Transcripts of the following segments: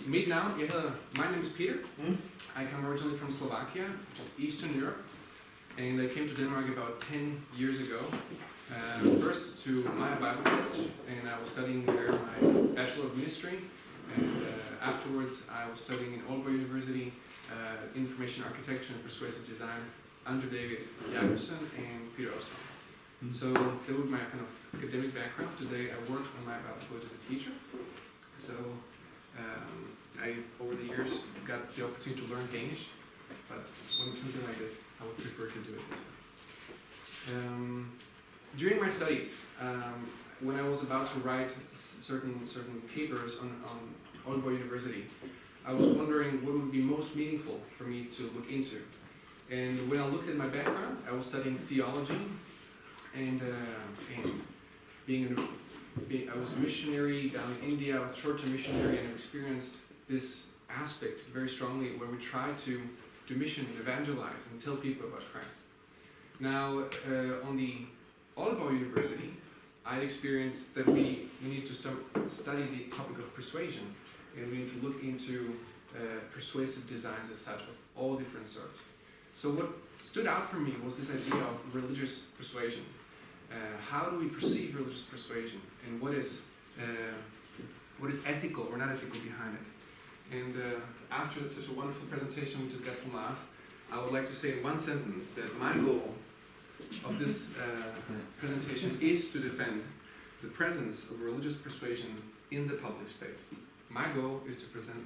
Mit navn, my name is Peter. I come originally from Slovakia, which is Eastern Europe, and I came to Denmark about 10 years ago. First to my Bible college, and I was studying there my Bachelor of Ministry, and afterwards I was studying in Aalborg University, Information Architecture and Persuasive Design under David Jacobsen and Peter Ostrom. So that was my kind of academic background. Today I work on my Bible college as a teacher. So I, over the years, got the opportunity to learn Danish, but when it's something like this, I would prefer to do it this way. During my studies, when I was about to write certain papers on Aalborg University, I was wondering what would be most meaningful for me to look into. And when I looked at my background, I was studying theology, and I was a missionary down in India, I was a short-term missionary, and I experienced this aspect very strongly where we try to do mission and evangelize and tell people about Christ. Now, on the Aalborg University, I experienced that we need to study the topic of persuasion, and we need to look into persuasive designs as such of all different sorts. So what stood out for me was this idea of religious persuasion. How do we perceive religious persuasion, and what is ethical or not ethical behind it? And after such a wonderful presentation we just got from Lars, I would like to say in one sentence that my goal of this presentation is to defend the presence of religious persuasion in the public space. My goal is to present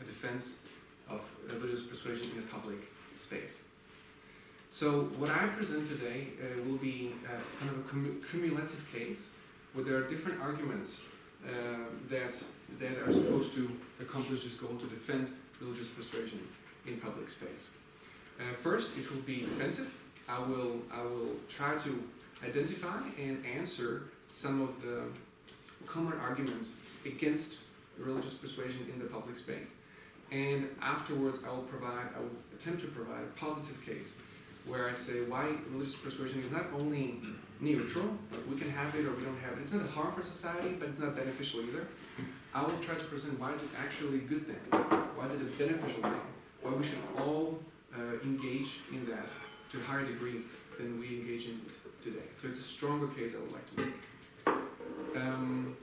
a defense of religious persuasion in the public space. So what I present today will be kind of a cumulative case where there are different arguments that are supposed to accomplish this goal to defend religious persuasion in public space. First, it will be defensive. I will try to identify and answer some of the common arguments against religious persuasion in the public space. And afterwards, I will attempt to provide a positive case where I say why religious persuasion is not only neutral, like we can have it or we don't have it. It's not a harm for society, but it's not beneficial either. I will try to present why is it actually a good thing, why is it a beneficial thing, why we should all engage in that to a higher degree than we engage in today. So it's a stronger case I would like to make. And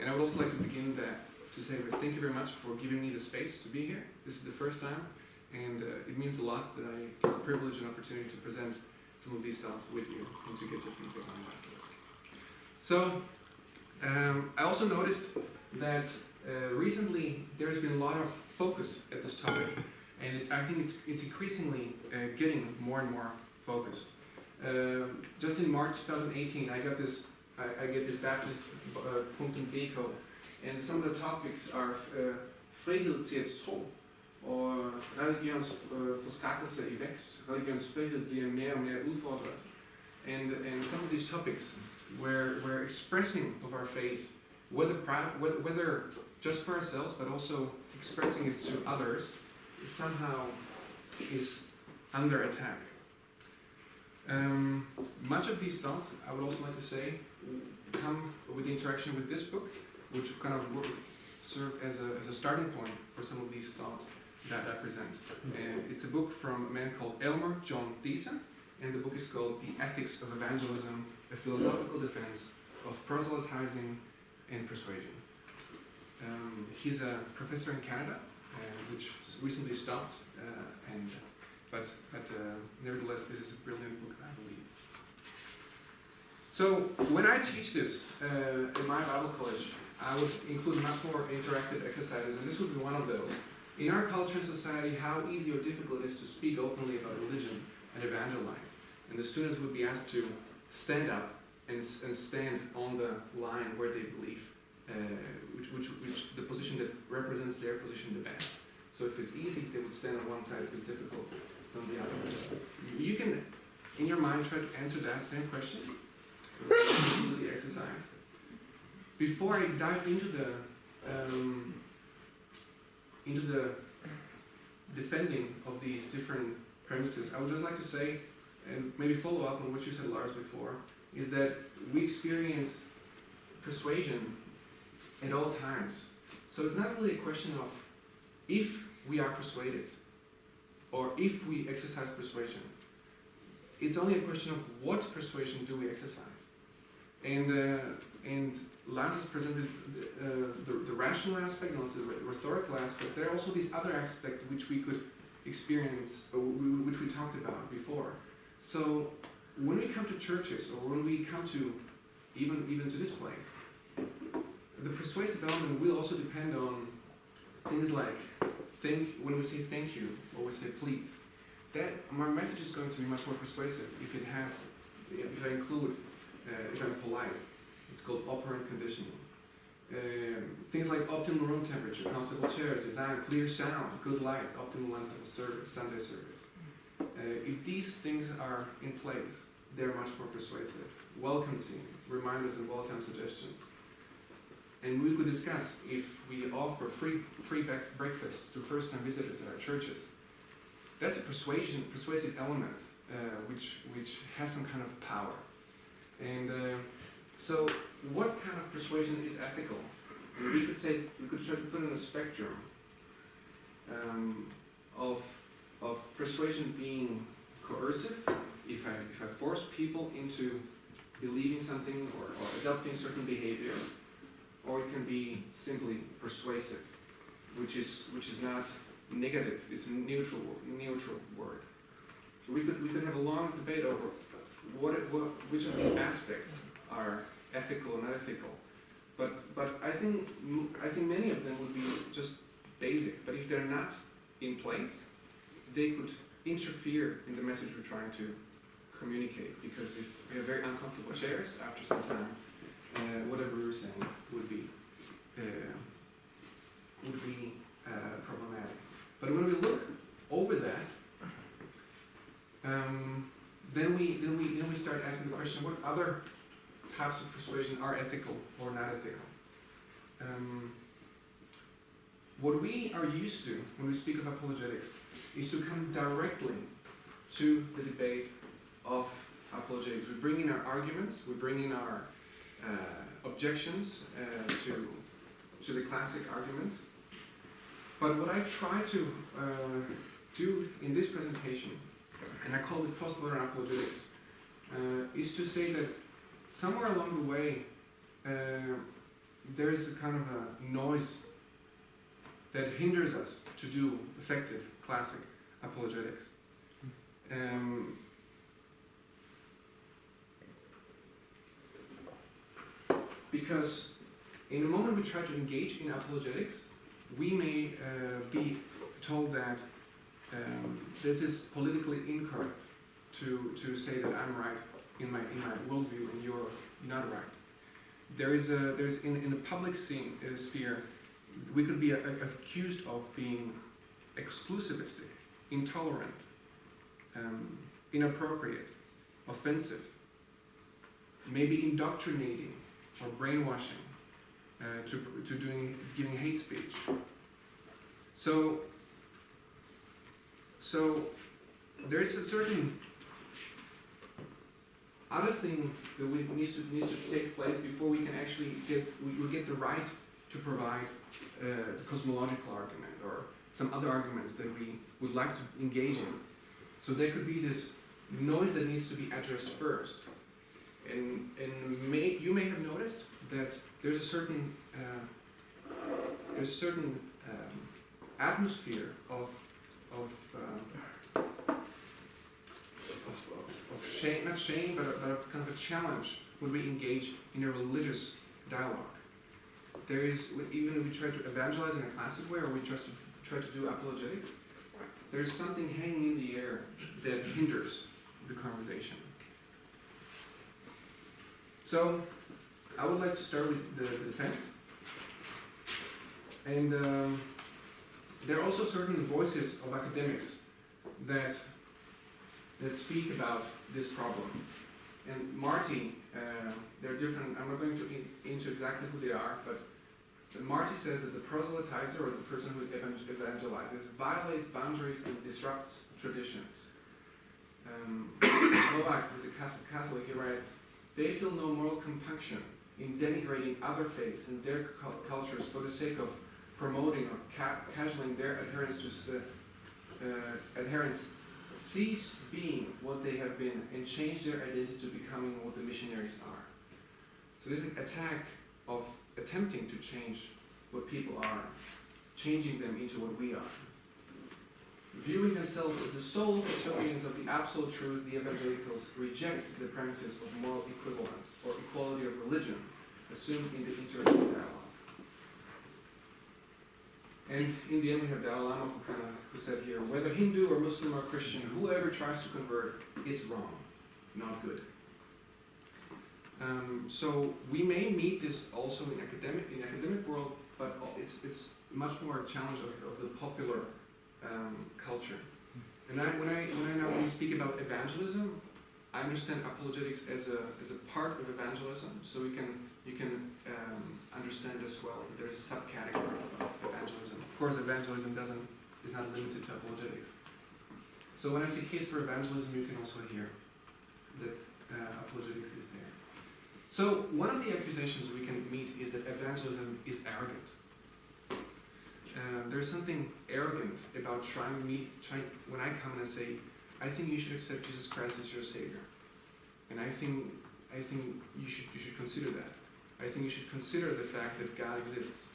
I would also like to begin to say thank you very much for giving me the space to be here. This is the first time, and it means a lot that I get the privilege and opportunity to present some of these thoughts with you and to get your feedback on it afterwards. So I also noticed that recently there has been a lot of focus at this topic, and I think it's increasingly getting more and more focused. Just in March 2018, I get this Baptist .dk, and some of the topics are frihed til at tro, og religions forskrækkelse i vækst. Religions frihed bliver mere og mere udfordret. And some of these topics we're expressing of our faith, whether just for ourselves, but also expressing it to others, somehow is under attack. Much of these thoughts, I would also like to say, come with the interaction with this book, which kind of serve as a starting point for some of these thoughts that I present. And it's a book from a man called Elmer John Thiessen, and the book is called The Ethics of Evangelism, a Philosophical Defense of Proselytizing and Persuasion. He's a professor in Canada, which recently stopped, but nevertheless, this is a brilliant book, I believe. So when I teach this in my Bible college, I would include much more interactive exercises, and this was one of those. In our culture and society, how easy or difficult it is to speak openly about religion and evangelize. And the students would be asked to stand up and stand on the line where they believe, which the position that represents their position the best. So if it's easy, they would stand on one side. If it's difficult, on the other. You can, in your mind, try to answer that same question. The exercise. Before I dive into the defending of these different premises, I would just like to say, and maybe follow up on what you said, Lars, before, is that we experience persuasion at all times So it's not really a question of if we are persuaded or if we exercise persuasion. It's only a question of what persuasion do we exercise. And Lars has presented the rational aspect and also the rhetorical aspect. There are also these other aspects which we could experience, or which we talked about before. So when we come to churches, or when we come to even to this place, the persuasive element will also depend on things like when we say thank you or we say please. That my message is going to be much more persuasive if I include, if I'm polite. It's called operant conditioning. Things like optimal room temperature, comfortable chairs, design, clear sound, good light, optimal length of service, Sunday service. If these things are in place, they're much more persuasive. Welcome team, reminders and well-timed suggestions. And we could discuss if we offer free breakfast to first-time visitors at our churches. That's a persuasive element, which has some kind of power. And so, what kind of persuasion is ethical? We could try to put in a spectrum of persuasion being coercive. If I force people into believing something or adopting certain behavior, or it can be simply persuasive, which is not negative. It's a neutral word. So we could have a long debate over which of these aspects are ethical and unethical. But I think many of them would be just basic. But if they're not in place, they could interfere in the message we're trying to communicate. Because if we have very uncomfortable chairs, after some time, whatever we were saying would be problematic. But when we look over that, then we start asking the question: what other types of persuasion are ethical or not ethical? What we are used to when we speak of apologetics is to come directly to the debate of apologetics. We bring in our arguments, we bring in our objections to the classic arguments. But what I try to do in this presentation, and I call it postmodern apologetics, is to say that somewhere along the way there is a kind of a noise that hinders us to do effective classic apologetics. Because in the moment we try to engage in apologetics, we may be told that this is politically incorrect to say that I'm right in my worldview and you're not right. There's in the public sphere, we could be accused of being exclusivistic, intolerant, inappropriate, offensive, maybe indoctrinating or brainwashing, giving hate speech. So there's a certain other thing that needs to take place before we can actually get the right to provide the cosmological argument or some other arguments that we would like to engage in. So there could be this noise that needs to be addressed first. And you may have noticed that there's a certain atmosphere of shame, not shame, but a kind of a challenge when we engage in a religious dialogue. There is, even if we try to evangelize in a classic way, or we try to do apologetics, there's something hanging in the air that hinders the conversation. So, I would like to start with the defense. And there are also certain voices of academics that speak about this problem. And Marty, they're different. I'm not going to into exactly who they are, but Marty says that the proselytizer, or the person who evangelizes, violates boundaries and disrupts traditions. Novak, who's a Catholic, he writes, they feel no moral compunction in denigrating other faiths and their cultures for the sake of promoting or casualing their adherents to adherents cease being what they have been and change their identity to becoming what the missionaries are. So this is an attack of attempting to change what people are, changing them into what we are. Viewing themselves as the sole custodians of the absolute truth, the evangelicals reject the premises of moral equivalence or equality of religion assumed in the intellectual dialogue. And in the end, we have Dalai Lama who said here, whether Hindu or Muslim or Christian, whoever tries to convert is wrong, not good. So we may meet this also in academic world, but it's much more a challenge of the popular culture. And when I speak about evangelism, I understand apologetics as a part of evangelism. So you can understand as well that there's a subcategory of evangelism. Of course, evangelism is not limited to apologetics. So when I say case for evangelism, you can also hear that apologetics is there. So one of the accusations we can meet is that evangelism is arrogant. There's something arrogant about when I come and I say, I think you should accept Jesus Christ as your Savior. And I think you should consider that. I think you should consider the fact that God exists.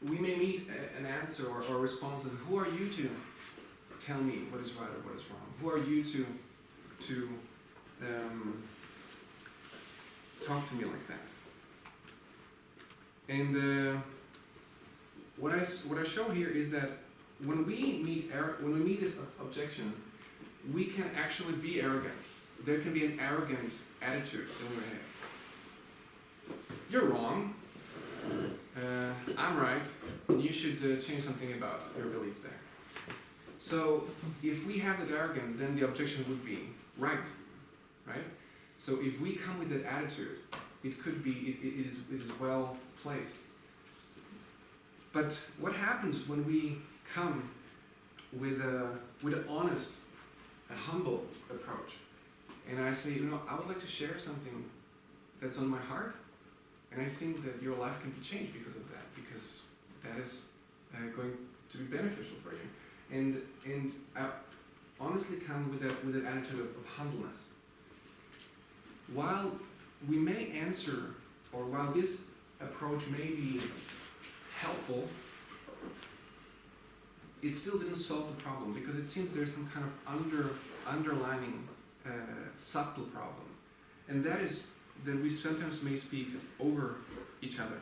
We may meet an answer or a response that, who are you to tell me what is right or what is wrong? Who are you to talk to me like that? And what I show here is that when we meet this objection, we can actually be arrogant. There can be an arrogant attitude that we have. You're wrong. I'm right. You should change something about your belief there. So if we have that arrogance, then the objection would be right. So if we come with that attitude, it could be it is well placed. But what happens when we come with an honest, a humble approach, and I say, I would like to share something that's on my heart, and I think that your life can be changed because of that, because that is going to be beneficial for you, and I honestly come with that attitude of humbleness. While we may answer, or while this approach may be helpful, it still didn't solve the problem, because it seems there's some kind of underlying subtle problem, and that is that we sometimes may speak over each other.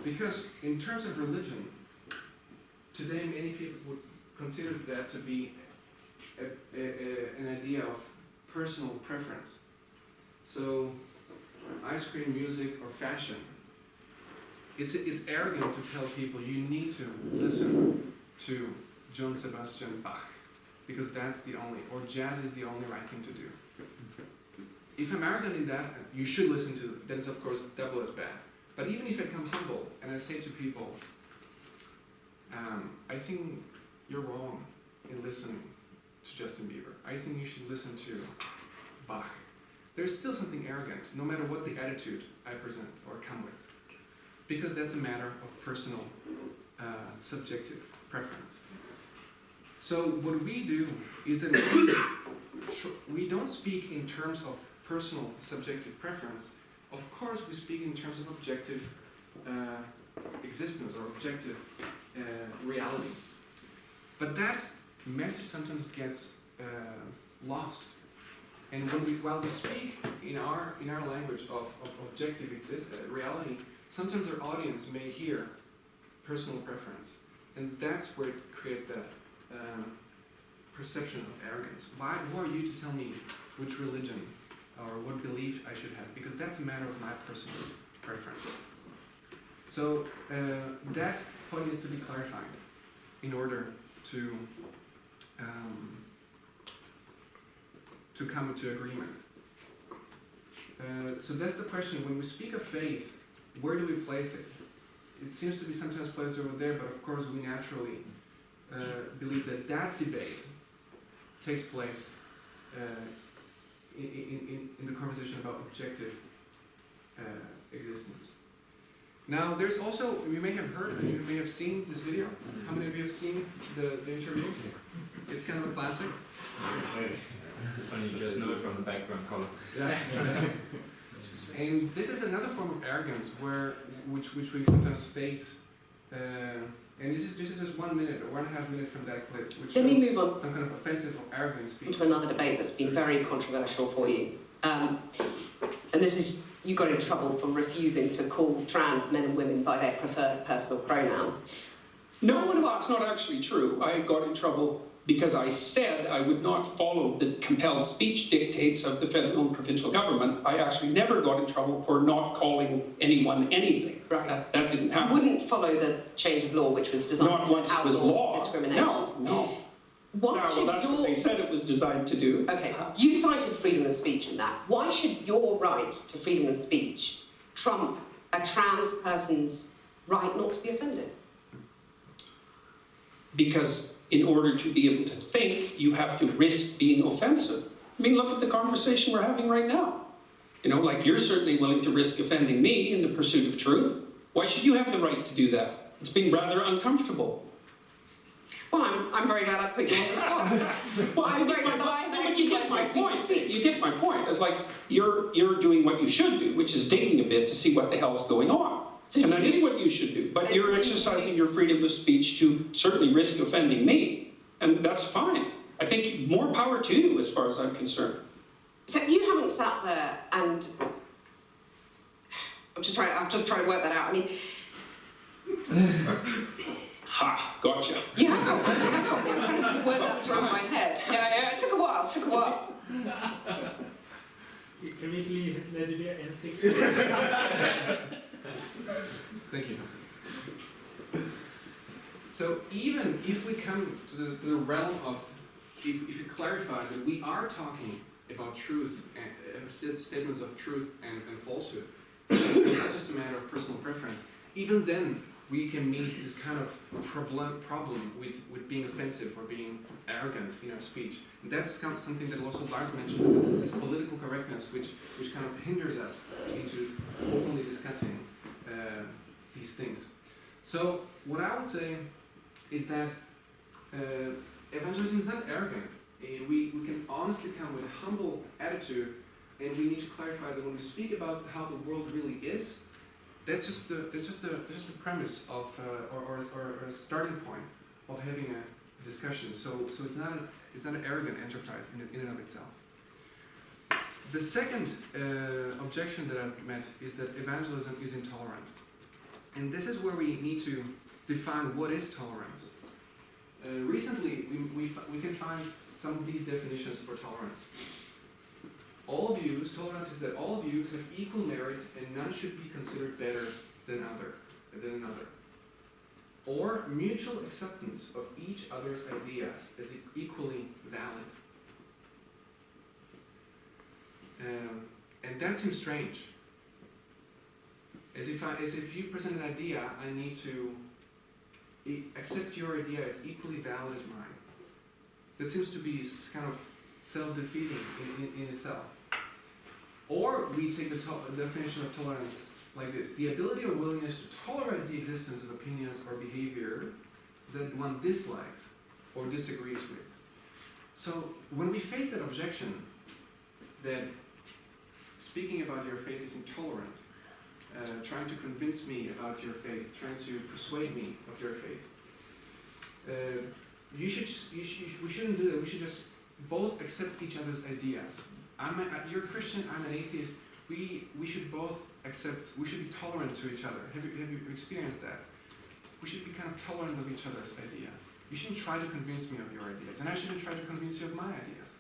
Because in terms of religion, today many people would consider that to be an idea of personal preference. So ice cream, music, or fashion, it's arrogant to tell people you need to listen to Johann Sebastian Bach, because that's the only, or jazz is the only right thing to do. If I'm arrogant in that, you should listen to, that is of course double as bad. But even if I come humble and I say to people, I think you're wrong in listening to Justin Bieber. I think you should listen to Bach. There's still something arrogant, no matter what the attitude I present or come with. Because that's a matter of personal, subjective preference. So what we do is that we don't speak in terms of personal, subjective preference. Of course, we speak in terms of objective existence or objective reality. But that message sometimes gets lost. And while we speak in our language of objective reality, sometimes our audience may hear personal preference, and that's where it creates that perception of arrogance. Who are you to tell me which religion or what belief I should have? Because that's a matter of my personal preference. So that point needs to be clarified in order to come to agreement. So that's the question. When we speak of faith, where do we place it? It seems to be sometimes placed over there, but of course we naturally believe that debate takes place in the conversation about objective existence. Now, there's also, you may have heard, and you may have seen this video. How many of you have seen the interview? It's kind of a classic. It's funny, you just know it from the background color. Yeah. And this is another form of arrogance which we sometimes face. And this is just 1 minute or 1.5 minutes from that clip, which Let me shows move on some kind of offensive or arrogant speech. to another debate that's been very controversial for you. And this is, you got in trouble for refusing to call trans men and women by their preferred personal pronouns. No, that's not actually true. I got in trouble because I said I would not follow the compelled speech dictates of the federal and provincial government. I actually never got in trouble for not calling anyone anything. Right. That didn't You happen. wouldn't follow the change of law which was designed Not to once it was outlaw law. discrimination. No. Why Well, should that's what they said it was designed to do. Okay, you cited freedom of speech in that. Why should your right to freedom of speech trump a trans person's right not to be offended? Because in order to be able to think, you have to risk being offensive. I mean, look at the conversation we're having right now. You know, like you're certainly willing to risk offending me in the pursuit of truth. Why should you have the right to do that? It's been rather uncomfortable. Well, I'm very glad I put you on the spot. Well, I'm very glad that I have but you get exercised my my freedom of point. speech. You get my point. It's like you're doing what you should do, which is digging a bit to see what the hell's going on. So And do that you- is what you should do. But you're exercising your freedom of speech to certainly risk offending me. And that's fine. I think more power to you as far as I'm concerned. So you haven't sat there and I'm just trying to work that out. I mean, Ha, gotcha. you have got me. I'm trying to work that through my head. Yeah, it took a while. Kan vi ikke lige lade det der ansigt? Thank you. So even if we come to the realm of, if you clarify that we are talking about truth and statements of truth and falsehood, it's not just a matter of personal preference, even then we can meet this kind of problem with being offensive or being arrogant in our speech. And that's kind of something that also Lars mentioned, because it's this political correctness which kind of hinders us into openly discussing these things. So what I would say is that evangelism is not arrogant. We can honestly come with a humble attitude, and we need to clarify that when we speak about how the world really is, that's just the premise of or a starting point of having a discussion. So it's not an arrogant enterprise in and of itself. The second objection that I've met is that evangelism is intolerant, and this is where we need to define what is tolerance. Recently, we can find some of these definitions for tolerance. All views, tolerance is that all views have equal merit and none should be considered better than another. Or mutual acceptance of each other's ideas as equally valid. And that seems strange. As if you present an idea, I need to accept your idea as equally valid as mine. That seems to be kind of self-defeating in itself. Or we take the definition of tolerance like this: the ability or willingness to tolerate the existence of opinions or behavior that one dislikes or disagrees with. So when we face that objection that speaking about your faith is intolerant, trying to convince me about your faith, trying to persuade me of your faith, we shouldn't do that. We should just both accept each other's ideas. You're a Christian, I'm an atheist. We should both accept, we should be tolerant to each other. Have you experienced that? We should be kind of tolerant of each other's ideas. You shouldn't try to convince me of your ideas, and I shouldn't try to convince you of my ideas.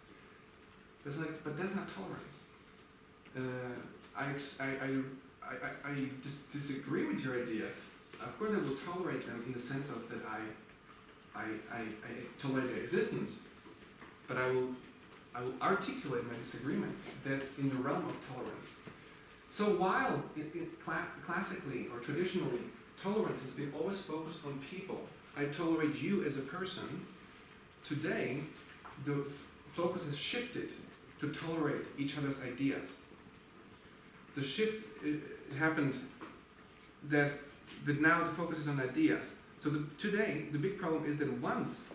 But that's not tolerance. I disagree with your ideas. Of course, I will tolerate them in the sense of that I tolerate their existence, but I will articulate my disagreement. That's in the realm of tolerance. So while classically or traditionally, tolerance has been always focused on people, I tolerate you as a person, today the focus has shifted to to tolerate each other's ideas. The shift happened that now the focus is on ideas. So today, the big problem is that once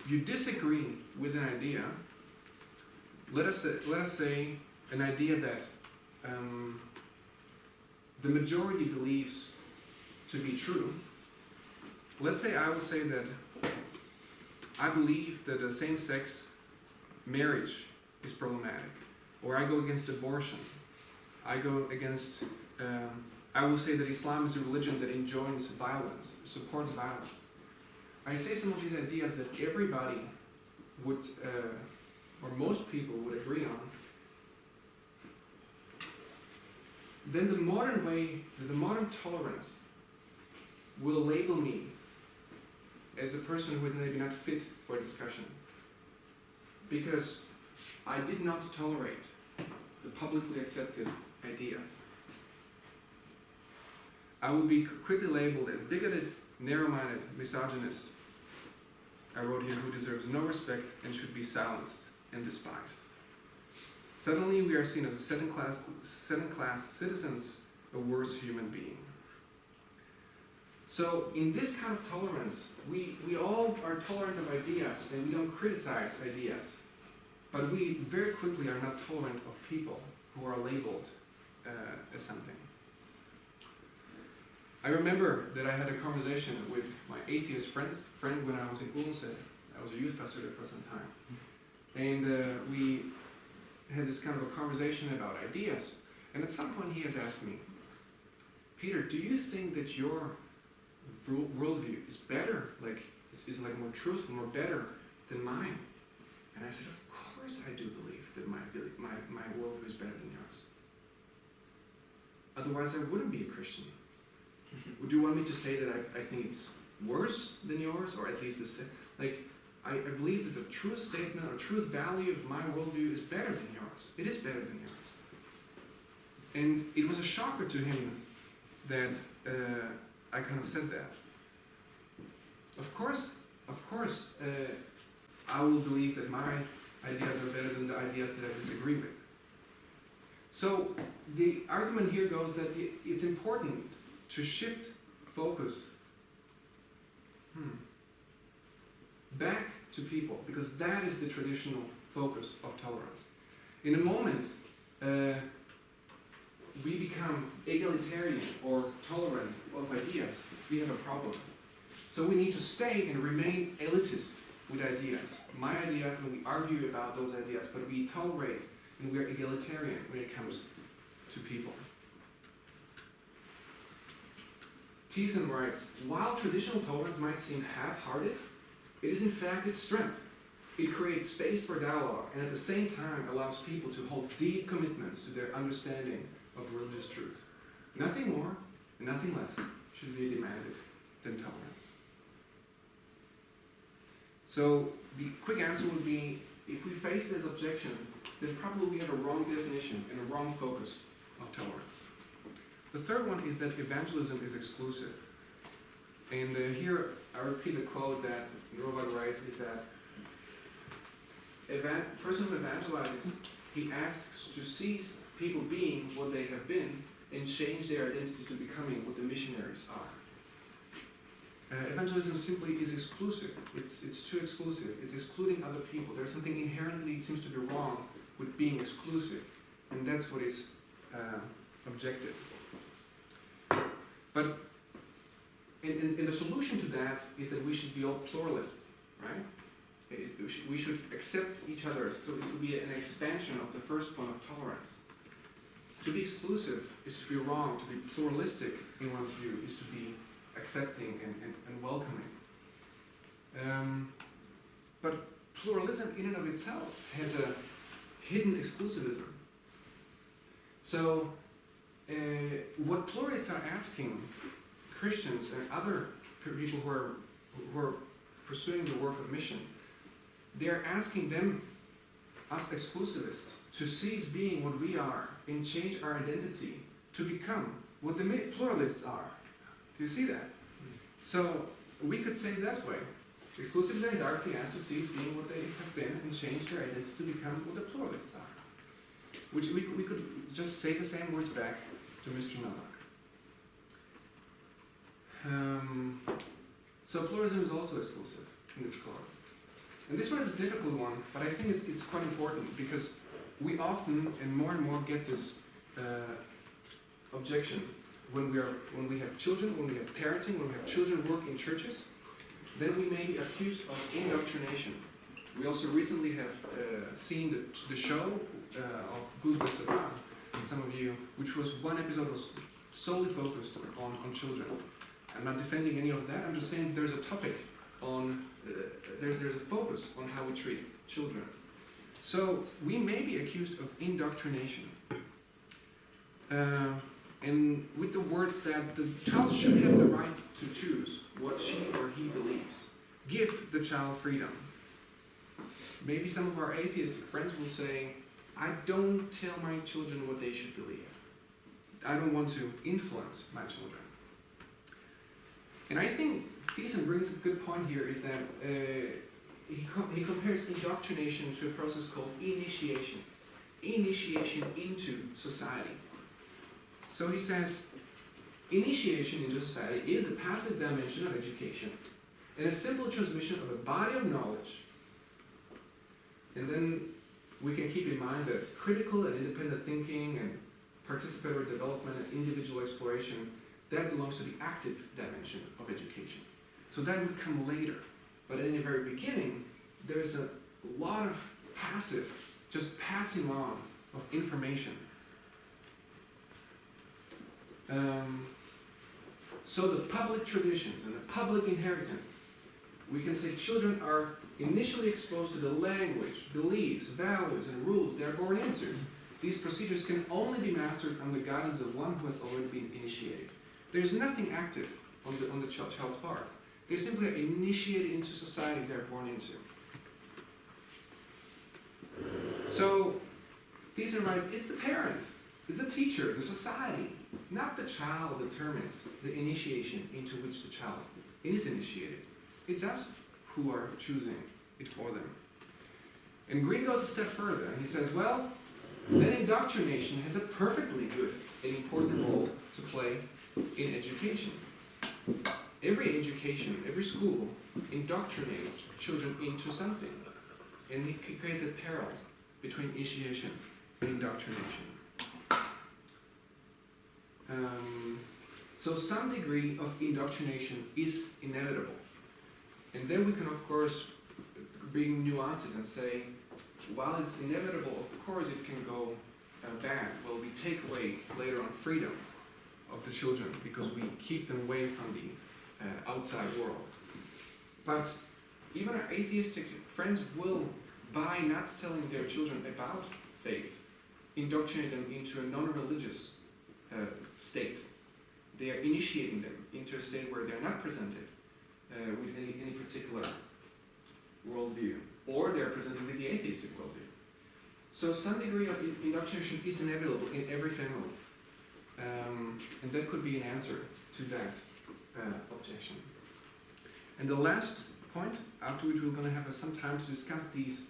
you disagree with an idea, let us say an idea that the majority believes to be true. Let's say I will say that I believe that a same-sex marriage is problematic, or I go against abortion. I go against. I will say that Islam is a religion that enjoins violence, supports violence. I say some of these ideas that everybody would, or most people would agree on. Then the modern way, the modern tolerance will label me as a person who is maybe not fit for discussion. Because I did not tolerate the publicly accepted ideas. I will be quickly labeled as bigoted, narrow-minded, misogynist. I wrote here, who deserves no respect and should be silenced and despised. Suddenly we are seen as a second-class citizens, a worse human being. So in this kind of tolerance, we all are tolerant of ideas and we don't criticize ideas. But we very quickly are not tolerant of people who are labeled as something. I remember that I had a conversation with my atheist friend when I was in Odense. I was a youth pastor there for some time. And we had this kind of a conversation about ideas. And at some point he has asked me, Peter, do you think that your worldview is better, like is like more truthful, more better than mine? And I said, of course I do believe that my worldview is better than yours. Otherwise I wouldn't be a Christian. Would you want me to say that I think it's worse than yours, or at least the same? Like, I believe that the truth statement or truth value of my worldview is better than yours. It is better than yours. And it was a shocker to him that I kind of said that. Of course, I will believe that my ideas are better than the ideas that I disagree with. So the argument here goes that it's important to shift focus back to people, because that is the traditional focus of tolerance. In a moment, we become egalitarian or tolerant of ideas, we have a problem. So we need to stay and remain elitist with ideas. My ideas, when we argue about those ideas, but we tolerate and we are egalitarian when it comes to people. Thiessen writes, while traditional tolerance might seem half-hearted, it is in fact its strength. It creates space for dialogue and at the same time allows people to hold deep commitments to their understanding of religious truth. Nothing more and nothing less should be demanded than tolerance. So the quick answer would be, if we face this objection, then probably we have a wrong definition and a wrong focus of tolerance. The third one is that evangelism is exclusive. And here I repeat the quote that Novak writes, is that a person who evangelizes, he asks to see people being what they have been and change their identity to becoming what the missionaries are. Evangelism simply is exclusive. It's too exclusive. It's excluding other people. There's something inherently seems to be wrong with being exclusive, and that's what is objective. But the solution to that is that we should be all pluralists, right? We should accept each other, so it would be an expansion of the first point of tolerance. To be exclusive is to be wrong. To be pluralistic in one's view is to be accepting and welcoming. But pluralism in and of itself has a hidden exclusivism. So what pluralists are asking Christians and other people who are pursuing the work of mission, they're asking us exclusivists, to cease being what we are and change our identity to become what the pluralists are. Do you see that? So we could say it this way. Exclusively and directly asked to cease being what they have been and change their identity to become what the pluralists are. Which we could just say the same words back to Mr. Novak. So pluralism is also exclusive in this clause. And this one is a difficult one, but I think it's quite important because we often and more get this objection when we have children, when we have parenting, when we have children work in churches, then we may be accused of indoctrination. We also recently have seen the show of Goosebumps the Rock, some of you, which was one episode was solely focused on children. I'm not defending any of that, I'm just saying there's a topic on, there's a focus on how we treat children. So we may be accused of indoctrination. And with the words that the child should have the right to choose what she or he believes. Give the child freedom. Maybe some of our atheistic friends will say, I don't tell my children what they should believe. I don't want to influence my children. And I think Thiessen brings a good point here is that he compares indoctrination to a process called initiation. Initiation into society. So he says, initiation into society is a passive dimension of education and a simple transmission of a body of knowledge. And then we can keep in mind that critical and independent thinking and participatory development and individual exploration, that belongs to the active dimension of education. So that would come later. But in the very beginning, there's a lot of passive, just passing on of information. So the public traditions and the public inheritance, we can say children are initially exposed to the language, beliefs, values, and rules they are born into. These procedures can only be mastered under the guidance of one who has already been initiated. There's nothing active on the child's part. They simply are initiated into society they are born into. So Thiessen writes, it's the parent, it's the teacher, the society, not the child determines the initiation into which the child is initiated. It's us who are choosing it for them. And Green goes a step further, and he says, well, then indoctrination has a perfectly good and important role to play in education. Every education, every school indoctrinates children into something. And it creates a parallel between initiation and indoctrination. So some degree of indoctrination is inevitable. And then we can, of course, bring nuances and say, while it's inevitable, of course it can go bad. Well, we take away later on freedom of the children because we keep them away from the outside world. But even our atheistic friends will, by not telling their children about faith, indoctrinate them into a non-religious state. They are initiating them into a state where they're not presented with any particular worldview, or they're presented with the atheistic worldview. So some degree of indoctrination is inevitable in every family. And that could be an answer to that objection. And the last point, after which we're going to have some time to discuss these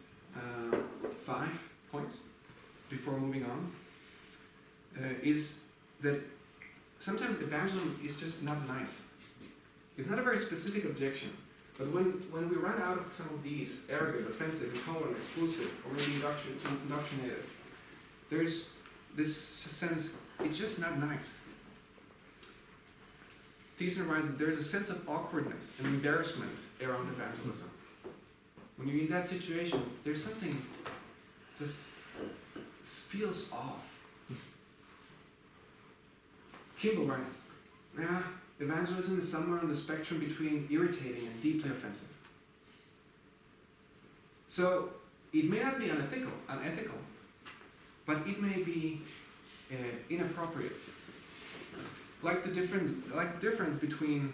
5 points before moving on, is that sometimes evangelism is just not nice. It's not a very specific objection, but when we run out of some of these arrogant, offensive, intolerant, exclusive, or maybe indoctrinated, there's this sense, it's just not nice. Thiessen writes that there's a sense of awkwardness and embarrassment around evangelism. When you're in that situation, there's something just feels off. Kimball writes, evangelism is somewhere on the spectrum between irritating and deeply offensive. So it may not be unethical, but it may be inappropriate. Like the difference between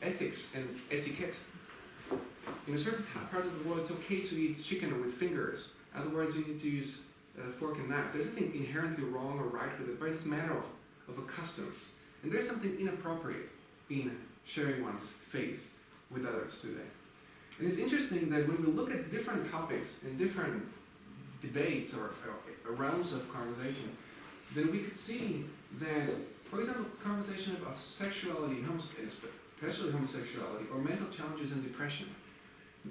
ethics and etiquette. In a certain part of the world, it's okay to eat chicken with fingers. Otherwise, you need to use a fork and knife. There's nothing inherently wrong or right with it, but it's a matter of customs. And there's something inappropriate in sharing one's faith with others today. And it's interesting that when we look at different topics in different debates or realms of conversation, then we could see that, for example, conversation of sexuality, especially homosexuality, or mental challenges and depression,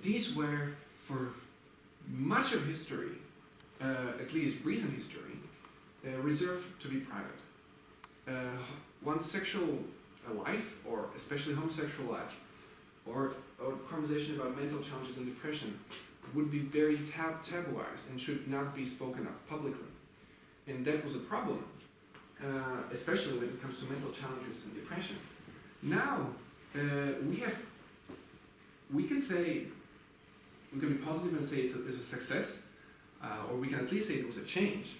these were, for much of history, at least recent history, reserved to be private. One's sexual life, or especially homosexual life, or conversation about mental challenges and depression, would be very tabooized and should not be spoken of publicly. And that was a problem, especially when it comes to mental challenges and depression. Now, we can be positive and say it's a success, or we can at least say it was a change.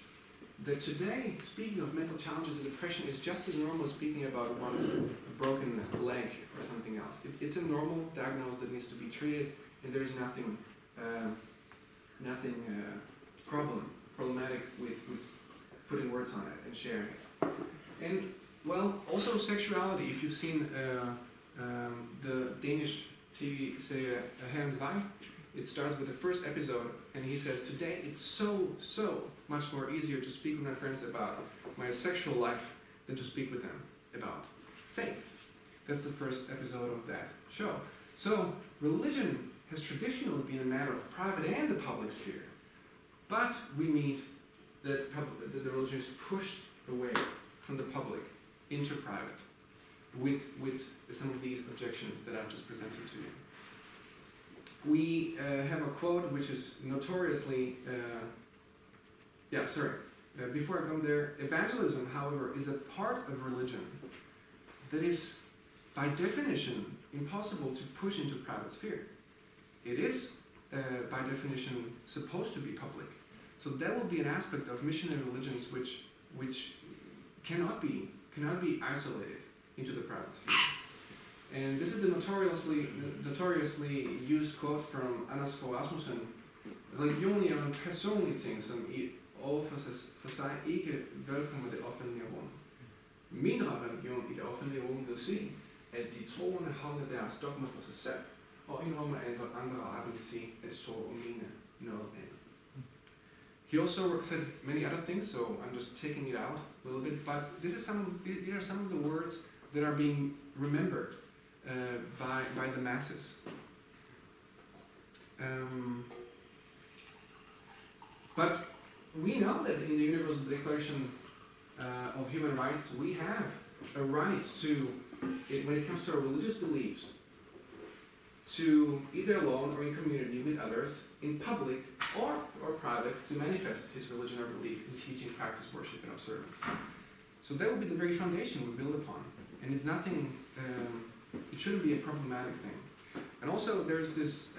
That today, speaking of mental challenges and depression is just as normal as speaking about one's broken leg or something else. It's a normal diagnosis that needs to be treated, and there's nothing problematic with putting words on it and sharing it. And, well, also sexuality. If you've seen the Danish TV series Herrens Vej, it starts with the first episode, and he says, today it's so much more easier to speak with my friends about my sexual life than to speak with them about faith. That's the first episode of that show. So religion has traditionally been a matter of private and the public sphere, but we meet that the religion is pushed away from the public into private with some of these objections that I've just presented to you. We have a quote which is notoriously, before I come there, evangelism, however, is a part of religion that is, by definition, impossible to push into private sphere. It is, by definition, supposed to be public. So that will be an aspect of missionary religions which cannot be isolated into the private sphere. And this is the notoriously used quote from Anders Fogh Rasmussen. Religion er en personlig ting, som for sig ikke velkommer det offentlige rum. Mindre religion i det offentlige rum vil sige, at de troende holder deres dogmer for sig selv, og indrømmer andre retten til at tro og mene noget andet. He also said many other things, so I'm just taking it out a little bit, but these are some of the words that are being remembered by the masses. But we know that in the Universal Declaration of Human Rights, we have a right to, when it comes to our religious beliefs, to either alone or in community with others, in public or private, to manifest his religion or belief in teaching, practice, worship, and observance. So that will be the very foundation we build upon. And it's nothing, it shouldn't be a problematic thing. And also there's this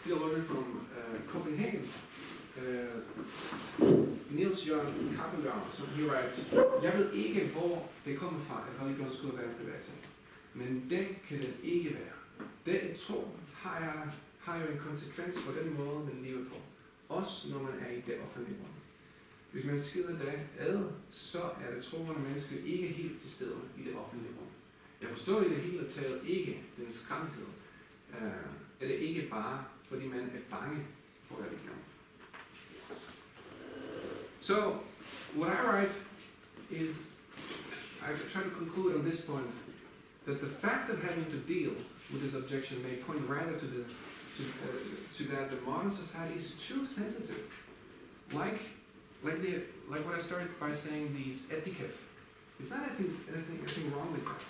theologian from Copenhagen, Niels Jørgen Kappegaard, so he writes, jeg ved ikke, hvor det kommer fra, at religion skulle være en privat sag. Men det kan den ikke være. Den tro har jo en konsekvens for den måde, man lever på. Også når man er i det offentlige rum. Hvis man skiller det ad, så er det troende mennesker ikke helt til stede i det offentlige rum. Jeg forstår i det hele taget ikke den skræmhed. Er det ikke bare, fordi man er bange for religion. So, what I write is, I try to conclude on this point, that the fact of having to deal with this objection may point rather to that the modern society is too sensitive. Like what I started by saying, these etiquette. It's not anything wrong with that.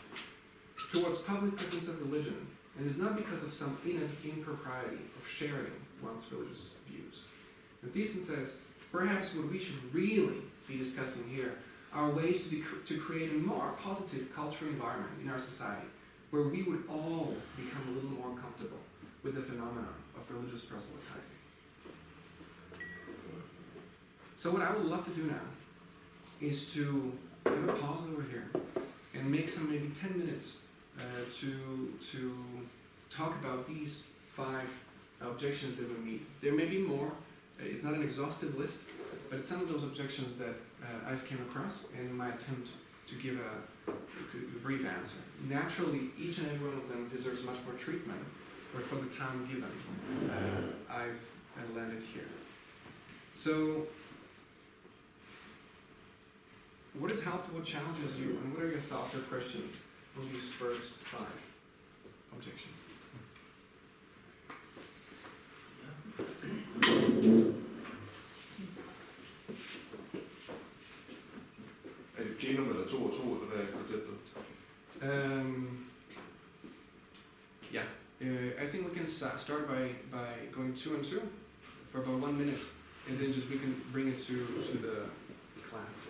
Towards public presence of religion, and it's not because of some impropriety of sharing one's religious views. And Thiessen says, perhaps what we should really be discussing here are ways to create a more positive cultural environment in our society, where we would all become a little more comfortable with the phenomenon of religious proselytizing. So what I would love to do now is to have a pause over here and make some maybe 10 minutes to talk about these 5 objections that we meet. There may be more. It's not an exhaustive list, but it's some of those objections that I've came across in my attempt to give a brief answer. Naturally, each and every one of them deserves much more treatment, but for the time given, I've landed here. So, what is helpful, what challenges you, and what are your thoughts or questions on these first 5 objections? Er det genum eller 2 og 2, eller hvad er konceptet? I think we can start by going 2 and 2 for about 1 minute, and then just we can bring it to the class.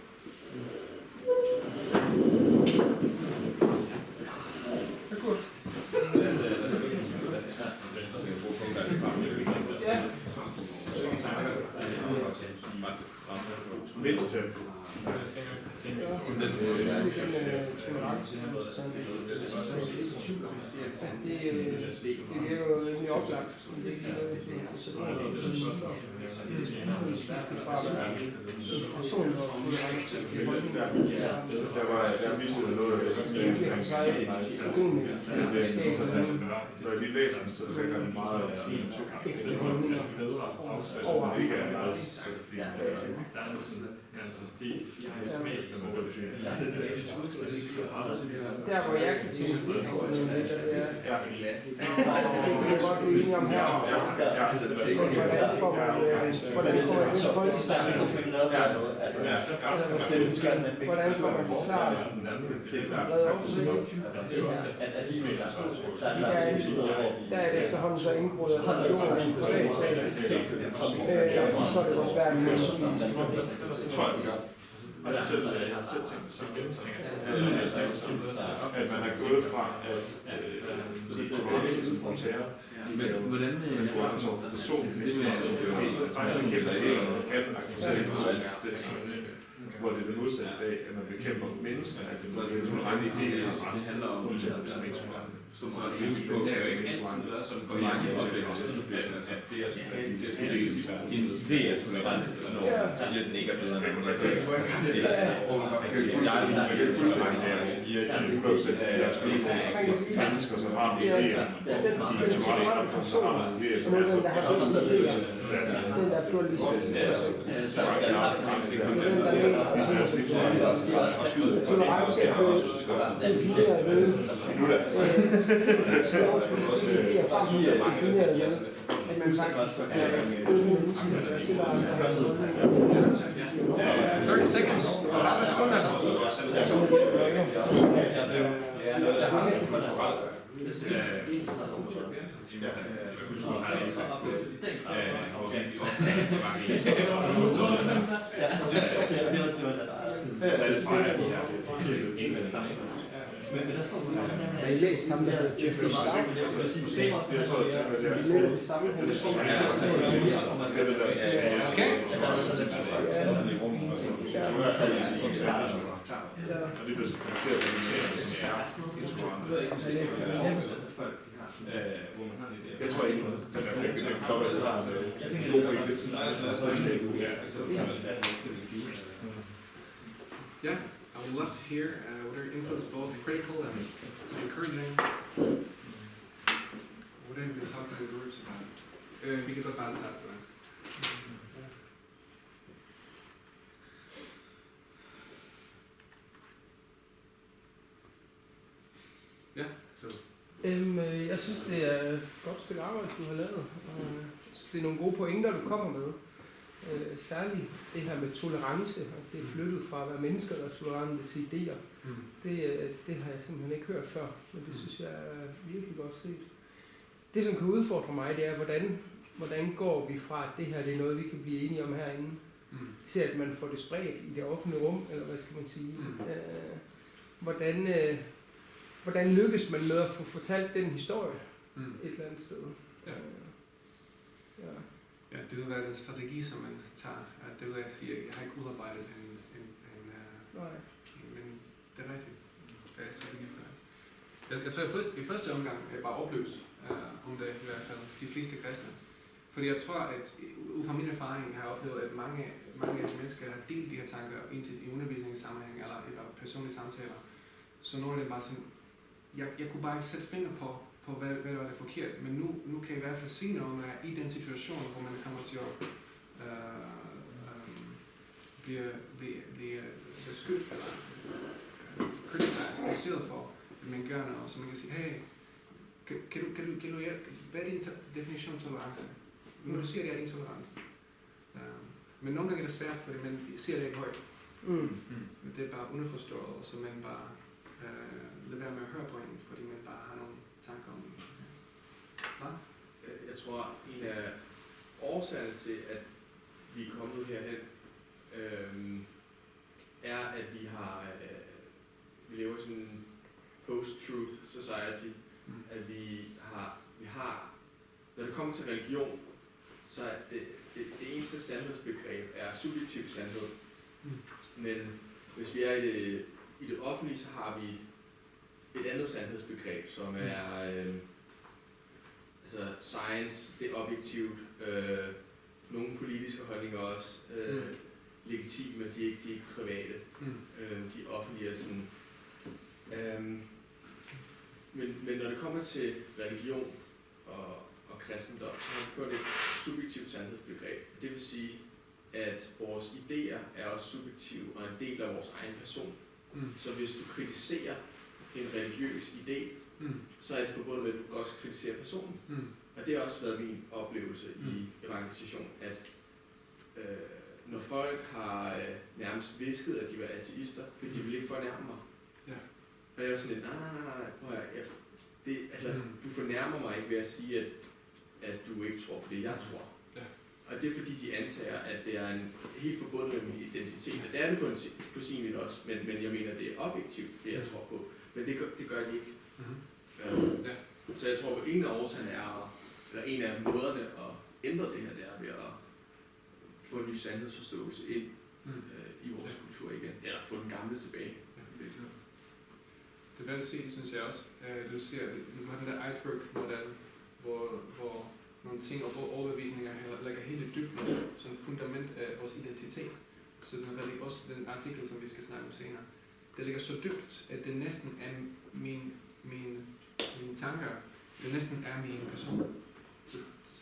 Mindst 5. Det virker jo rimelig oplagt. Det er ikke noget, Der missede noget når vi læser den, så lægger den meget ekstra holdninger over. Ikke er meget Der hvor jeg kan tænke på, det er godt blive enige om her. Hvordan får man det folkesværd? Hvordan får man forklaret der er det efterhånden så indgroet af religionen i en privat sag. Så er det vores verden. Det tror jeg, vi gør. Og jeg har selv tænkt at man har gået fra, at tolerance som frontiere, hvordan hvor det er det modsatte af, at man bekæmper mennesker, at det er tolerant i det handler om undtaget som instrument. Forstår mig ret på, at det ikke altid er sådan, at mange oplever, at det er en idé er tolerant, når man siger, at den ikke er bedre, end man gør. Jeg er fuldstændig til at sige, at det er 100% af jeres mennesker, som har de idéer, de er tolerante, som har de idéer, som er så den der pluralistiske tolerance er blevet defineret ved at man faktisk er mennesker til at 30 seconds. 30 sekunder. Men der står jeg læste ham der Jeffrey Stark. Jeg tror, det er jeg tror ikke, at den klopper sig har en god Yeah, I would love to hear what are inputs, both critical and encouraging. What have you been talking to the groups about? Vi kan godt bare tage det på dansk. Ja, så. Jeg synes, det er et godt stykke arbejde, du har lavet. Det er nogle gode pointer, du kommer med. Særligt det her med tolerance, og det er flyttet fra at være mennesker, der er tolerante til idéer. Det har jeg simpelthen ikke hørt før, men det synes jeg er virkelig godt set. Det, som kan udfordre mig, det er, hvordan går vi fra, at det her det er noget, vi kan blive enige om herinde, til at man får det spredt i det offentlige rum, eller hvad skal man sige. Hvordan lykkes man med at få fortalt den historie et eller andet sted? Ja, det vil være en strategi, som man tager. Det vil jeg sige, jeg har ikke udarbejdet men det er rigtigt. Det er en strategi for det. Jeg tror i første omgang bare opløse om det i hvert fald de fleste kristne. Fordi jeg tror, at ud fra min erfaring har jeg oplevet, at mange mennesker har delt de her tanker i undervisningssammenhæng eller i bare personlige samtaler. Så nogle af dem bare sådan, jeg kunne bare ikke sætte finger på hvad der var det forkert, men nu kan jeg i hvert fald sige noget, når jeg er i den situation, hvor man kommer til at blive beskyldt eller kritiseret for, at man gør noget, så man kan sige, hey, kan du hjælpe? Hvad er din definition af tolerance? Når du siger, at jeg er intolerant. Men nogle gange er det svært, fordi man siger det ikke højt. Men det er bare underforstået, så man bare lader være med at høre på en, fordi man bare har nogle tanker om det. Hvad? Jeg tror, en af årsagerne til, at vi er kommet herhen, er, at vi lever i sådan en post-truth society. At vi har, når det kommer til religion, så er det eneste sandhedsbegreb er subjektiv sandhed. Men hvis vi er i det offentlige, så har vi et andet sandhedsbegreb, som er altså science, det er objektivt, nogle politiske holdninger også, legitime, de er ikke private, de offentlige er sådan. Men når det kommer til religion og kristendom, så har vi kun et subjektivt sandhedsbegreb. Det vil sige, at vores idéer er også subjektive og en del af vores egen person. Så hvis du kritiserer en religiøs idé, så er det forbundet med, at du også kritiserer personen. Og det har også været min oplevelse i evangelisation, at når folk har nærmest visket, at de var ateister, fordi de ville ikke fornærme mig. Og jeg var sådan lidt, nej, du fornærmer mig ikke ved at sige, at du ikke tror på det, jeg tror. Og det er fordi, de antager, at det er helt forbundet med min identitet. Og det er det på sin vis også, men jeg mener, det er objektivt, det jeg tror på. Men det gør de ikke. Så jeg tror, at en af årsagerne eller en af måderne at ændre det her, det er ved at få en ny sandhedsforståelse ind i vores kultur igen. Eller få den gamle tilbage. Det er vel set, synes jeg også. Du siger, du har den der iceberg-model, hvor nogle ting og overbevisninger lægger helt i dybden som et fundament af vores identitet. Så det er også den artikel, som vi skal snakke om senere. Det ligger så dybt, at det næsten er mine tanker, det næsten er min person.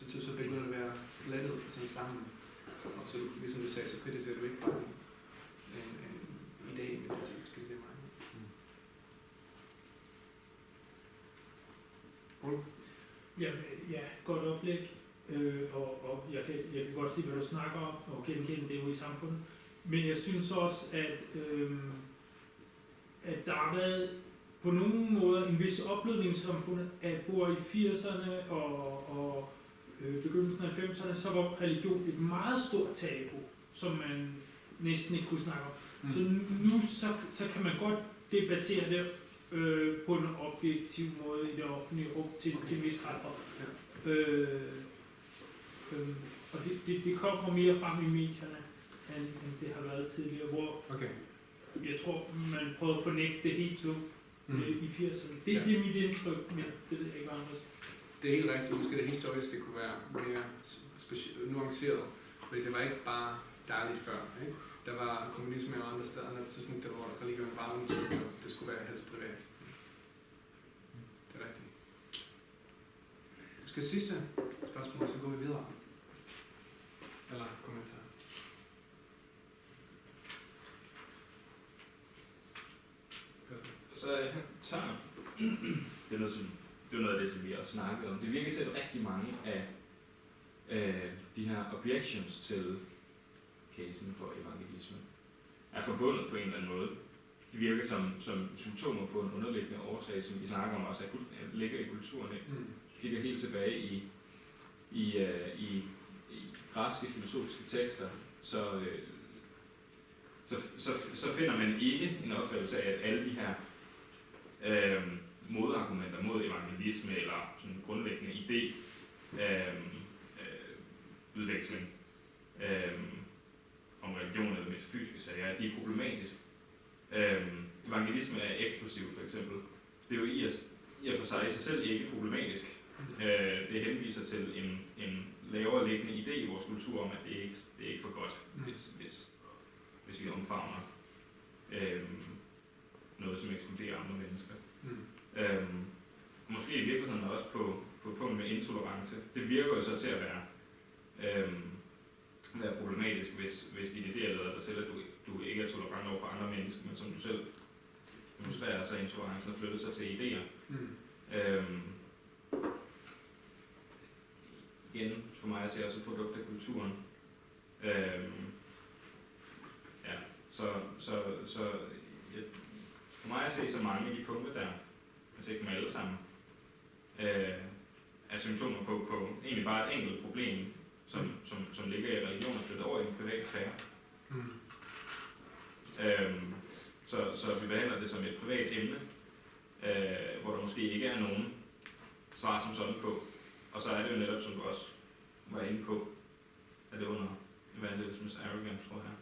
Så begynder det at være flettet sådan sammen. Og så, ligesom du sagde, så kritiserer du ikke bare en idé, men du kritiserer mig. Ja, godt oplæg, og jeg kan godt se, hvad du snakker om, og genkende det jo i samfundet. Men jeg synes også, at der har været på nogle måder en vis opblødning i samfundet, at hvor i 80'erne og begyndelsen af 90'erne, så var religion et meget stort tabu, som man næsten ikke kunne snakke om. Så nu så kan man godt debattere det på en objektiv måde i det offentlige rum til en vis grad. Og det kommer mere frem i medierne, end det har været tidligere, hvor jeg tror, man prøvede at fornægte det helt så i 80'erne. Det er mit indtryk, men det ved jeg ikke, hvad andre. Det er helt rigtigt. Måske det historiske kunne være mere nuanceret, fordi det var ikke bare dejligt før. Ikke? Der var kommunisme og andre steder, andre tidspunkter, hvor religion var undertrykt, og det skulle være helst privat. Det er rigtigt. Måske sidste spørgsmål, så går vi videre. Eller kommentar. Så tør. Det er noget af det, som vi også snakkede om. Det virker til, at rigtig mange af de her objections til casen for evangelisme er forbundet på en eller anden måde. De virker som symptomer på en underliggende årsag, som vi snakker om også ligger i kulturen. Kigger helt tilbage i græske filosofiske tekster, så finder man ikke en opfattelse af, at alle de her modargumenter mod evangelisme eller sådan grundlæggende idé udveksling om religion eller metafysiske sager, de er problematiske. Evangelisme er eksplosiv for eksempel. Det er jo i og for sig i sig selv ikke problematisk. Det henviser til en lavere liggende idé i vores kultur om, at det er ikke for godt, hvis vi omfavner noget, som ekskluderer andre mennesker. Måske i virkeligheden også på punkt med intolerance. Det virker jo så til at være problematisk, hvis din idé er dig selv, at du ikke er tolerant over for andre mennesker, men som du selv demonstrerer, så intolerancen har flyttet sig til idéer. Igen, for mig at se også et produkt af kulturen. For mig at se så mange af de punkter der, altså ikke dem alle sammen, er symptomer på egentlig bare et enkelt problem, som ligger i religion og flyttet over i den private sfære. Så vi behandler det som et privat emne, hvor der måske ikke er nogen svar som sådan på. Og så er det jo netop, som du også var inde på, at det under Evangelism Is Intolerant, tror jeg,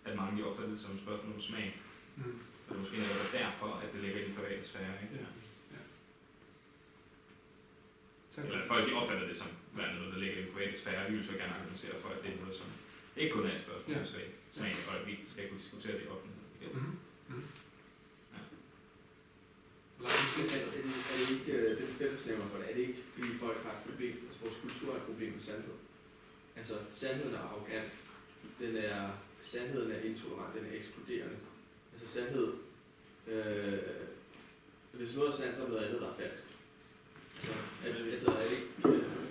at mange de opfatter det som et spørgsmål om smag. Og det er måske netop derfor, at det ligger i den private sfære. Ikke? Ja. Eller at folk de opfatter det som noget, der ligger i den private sfære. Vi vil så gerne argumentere for, at det er noget, som ikke kun er et spørgsmål om smag, og at vi skal kunne diskutere det i offentligheden igen. Er det ikke den fællesnævner for det? Er det ikke, fordi folk har et problem, altså vores kultur er et problem med sandhed? Altså, sandheden er arrogant, sandheden er intolerant, den er ekskluderende. Altså, sandhed, hvis noget er sandt, så er noget andet, der er falsk. Er det ikke...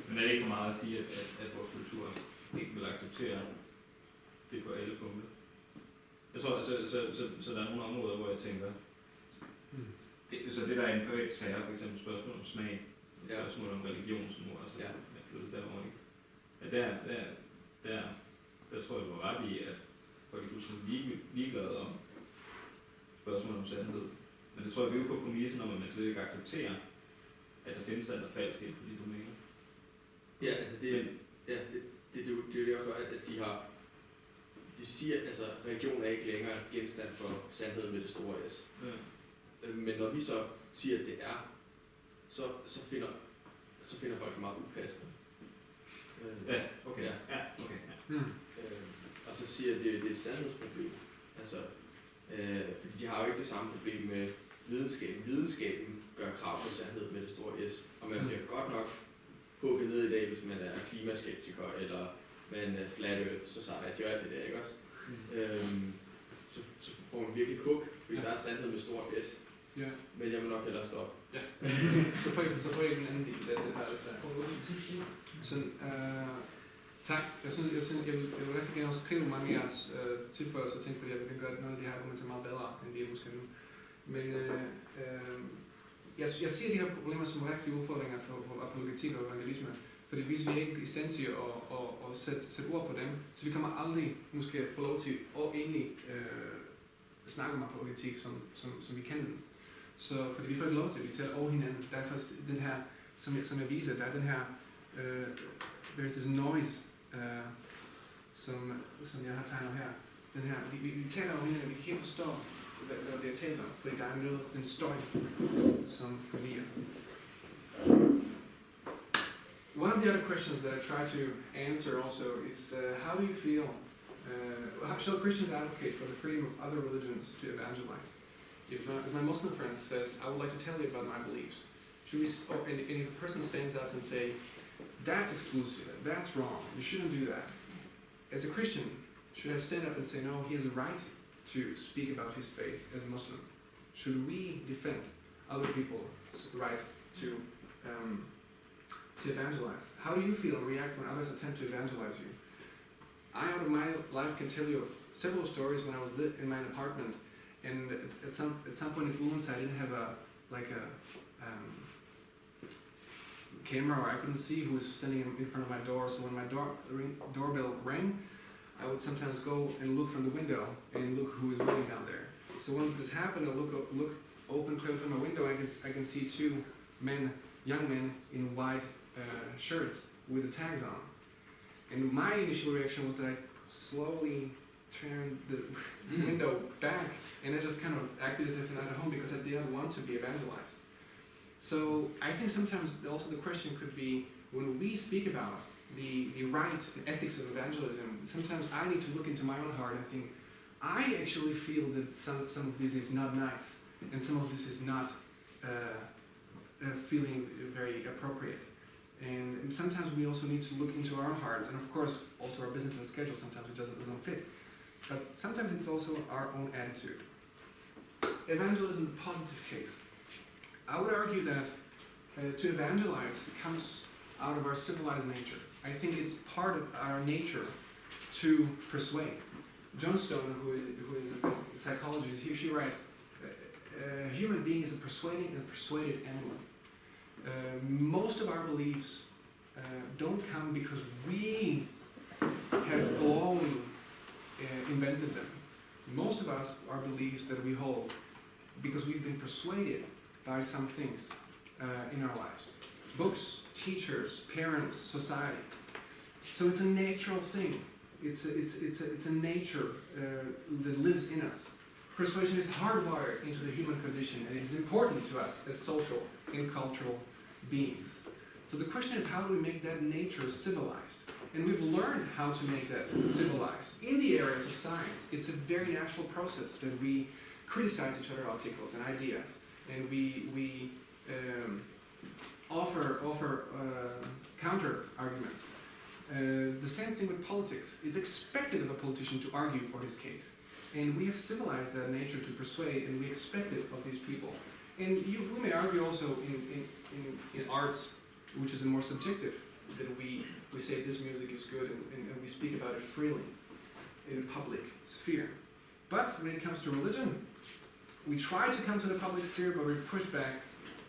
Men er det ikke for meget at sige, at vores kultur ikke vil acceptere det på alle punkter? Jeg tror, så der er nogle områder, hvor jeg tænker, så det der er en privat sfære, for eksempel spørgsmål om smag, spørgsmål om religion, som nu altså er flyttet derovre, ikke? Ja, der tror jeg, du var ret i, at folk er fuldstændig ligeglade om spørgsmål om sandhed. Men det tror jeg, vi er på præmissen om, at man slet ikke accepterer, at der findes sandt og falsk inden for de domæner. Ja, altså det er jo derfor, at de siger, at altså, religion er ikke længere genstand for sandhed med det store S. Ja. Men når vi så siger, at det er, så finder folk det meget upassende. Okay. Og så siger at det er et sandhedsproblem. Altså, fordi de har jo ikke det samme problem med videnskaben. Videnskaben gør krav på sandhed med det store S, og man bliver godt nok hugget ned i dag, hvis man er klimaskeptiker, eller man er flat earth society og alt det der, ikke også? Så får man virkelig hug, fordi der er sandhed med stort S. Ja. Men jeg vil nok hellere stoppe. Ja. så får jeg en anden del af det her. Altså. Tak. Jeg vil rigtig gerne også skrive mange af jeres tilføjelser og ting, fordi jeg vil gøre nogle af de her argumenter meget bedre, end de er måske nu. Men jeg ser de her problemer som rigtige udfordringer for apologetik og evangelisme, fordi hvis vi ikke er i stand til at sætte ord på dem, så vi kommer aldrig måske få lov til at egentlig snakke om apologetik, som vi kender den. Så fordi vi får ikke lov til at tale over hinanden. Derfor den her, som jeg viser, der er den her there's this noise, som jeg har tegnet her. Den her, vi taler over hinanden, vi kan ikke forstå, hvad det er talt om, fordi der er noget, den støj, som forvirrer. One of the other questions that I try to answer also is how do you feel, how shall Christians advocate for the freedom of other religions to evangelize? If my Muslim friend says, I would like to tell you about my beliefs, should we, and if a person stands up and say, that's exclusive, that's wrong, you shouldn't do that. As a Christian, should I stand up and say, no, he has a right to speak about his faith as a Muslim? Should we defend other people's right to evangelize? How do you feel and react when others attempt to evangelize you? I, out of my life, can tell you of several stories when I was in my apartment, and at some point in Fluence, I didn't have a camera, or I couldn't see who was standing in front of my door. So when my doorbell rang, I would sometimes go and look from the window and look who was waiting down there. So once this happened, I open my window, I can see two young men in white shirts with the tags on. And my initial reaction was that I slowly turned the window back, and I just kind of acted as if I'm not at home because I didn't want to be evangelized. So I think sometimes also the question could be, when we speak about the right ethics of evangelism, sometimes I need to look into my own heart and think, I actually feel that some of this is not nice, and some of this is not feeling very appropriate. And sometimes we also need to look into our hearts, and of course also our business and schedule, sometimes it doesn't fit. But sometimes it's also our own attitude. Evangelism, the positive case. I would argue that to evangelize comes out of our civilized nature. I think it's part of our nature to persuade. John Stone, who is a psychologist, she writes, a human being is a persuading and persuaded animal. Most of our beliefs don't come because we have alone invented them. Most of us are beliefs that we hold because we've been persuaded by some things in our lives. Books, teachers, parents, society. So it's a natural thing. It's a nature that lives in us. Persuasion is hardwired into the human condition, and it is important to us as social and cultural beings. So the question is, how do we make that nature civilized? And we've learned how to make that civilized. In the areas of science, it's a very natural process that we criticize each other's articles and ideas, and we offer counter arguments. The same thing with politics. It's expected of a politician to argue for his case. And we have civilized that nature to persuade, and we expect it of these people. And we may argue also in arts, which is more subjective, that we say this music is good and we speak about it freely in a public sphere. But when it comes to religion, we try to come to the public sphere, but we push back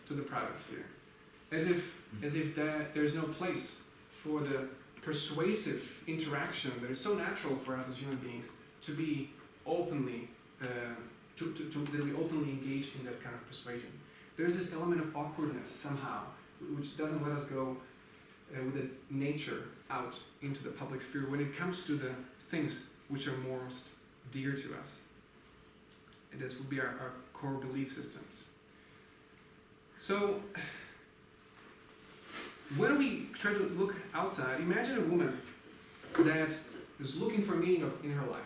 to the private sphere. As if there's no place for the persuasive interaction that is so natural for us as human beings to be openly, that we openly engage in that kind of persuasion. There's this element of awkwardness somehow, which doesn't let us go with the nature out into the public sphere when it comes to the things which are most dear to us. And this would be our core belief systems. So, when we try to look outside, imagine a woman that is looking for meaning in her life.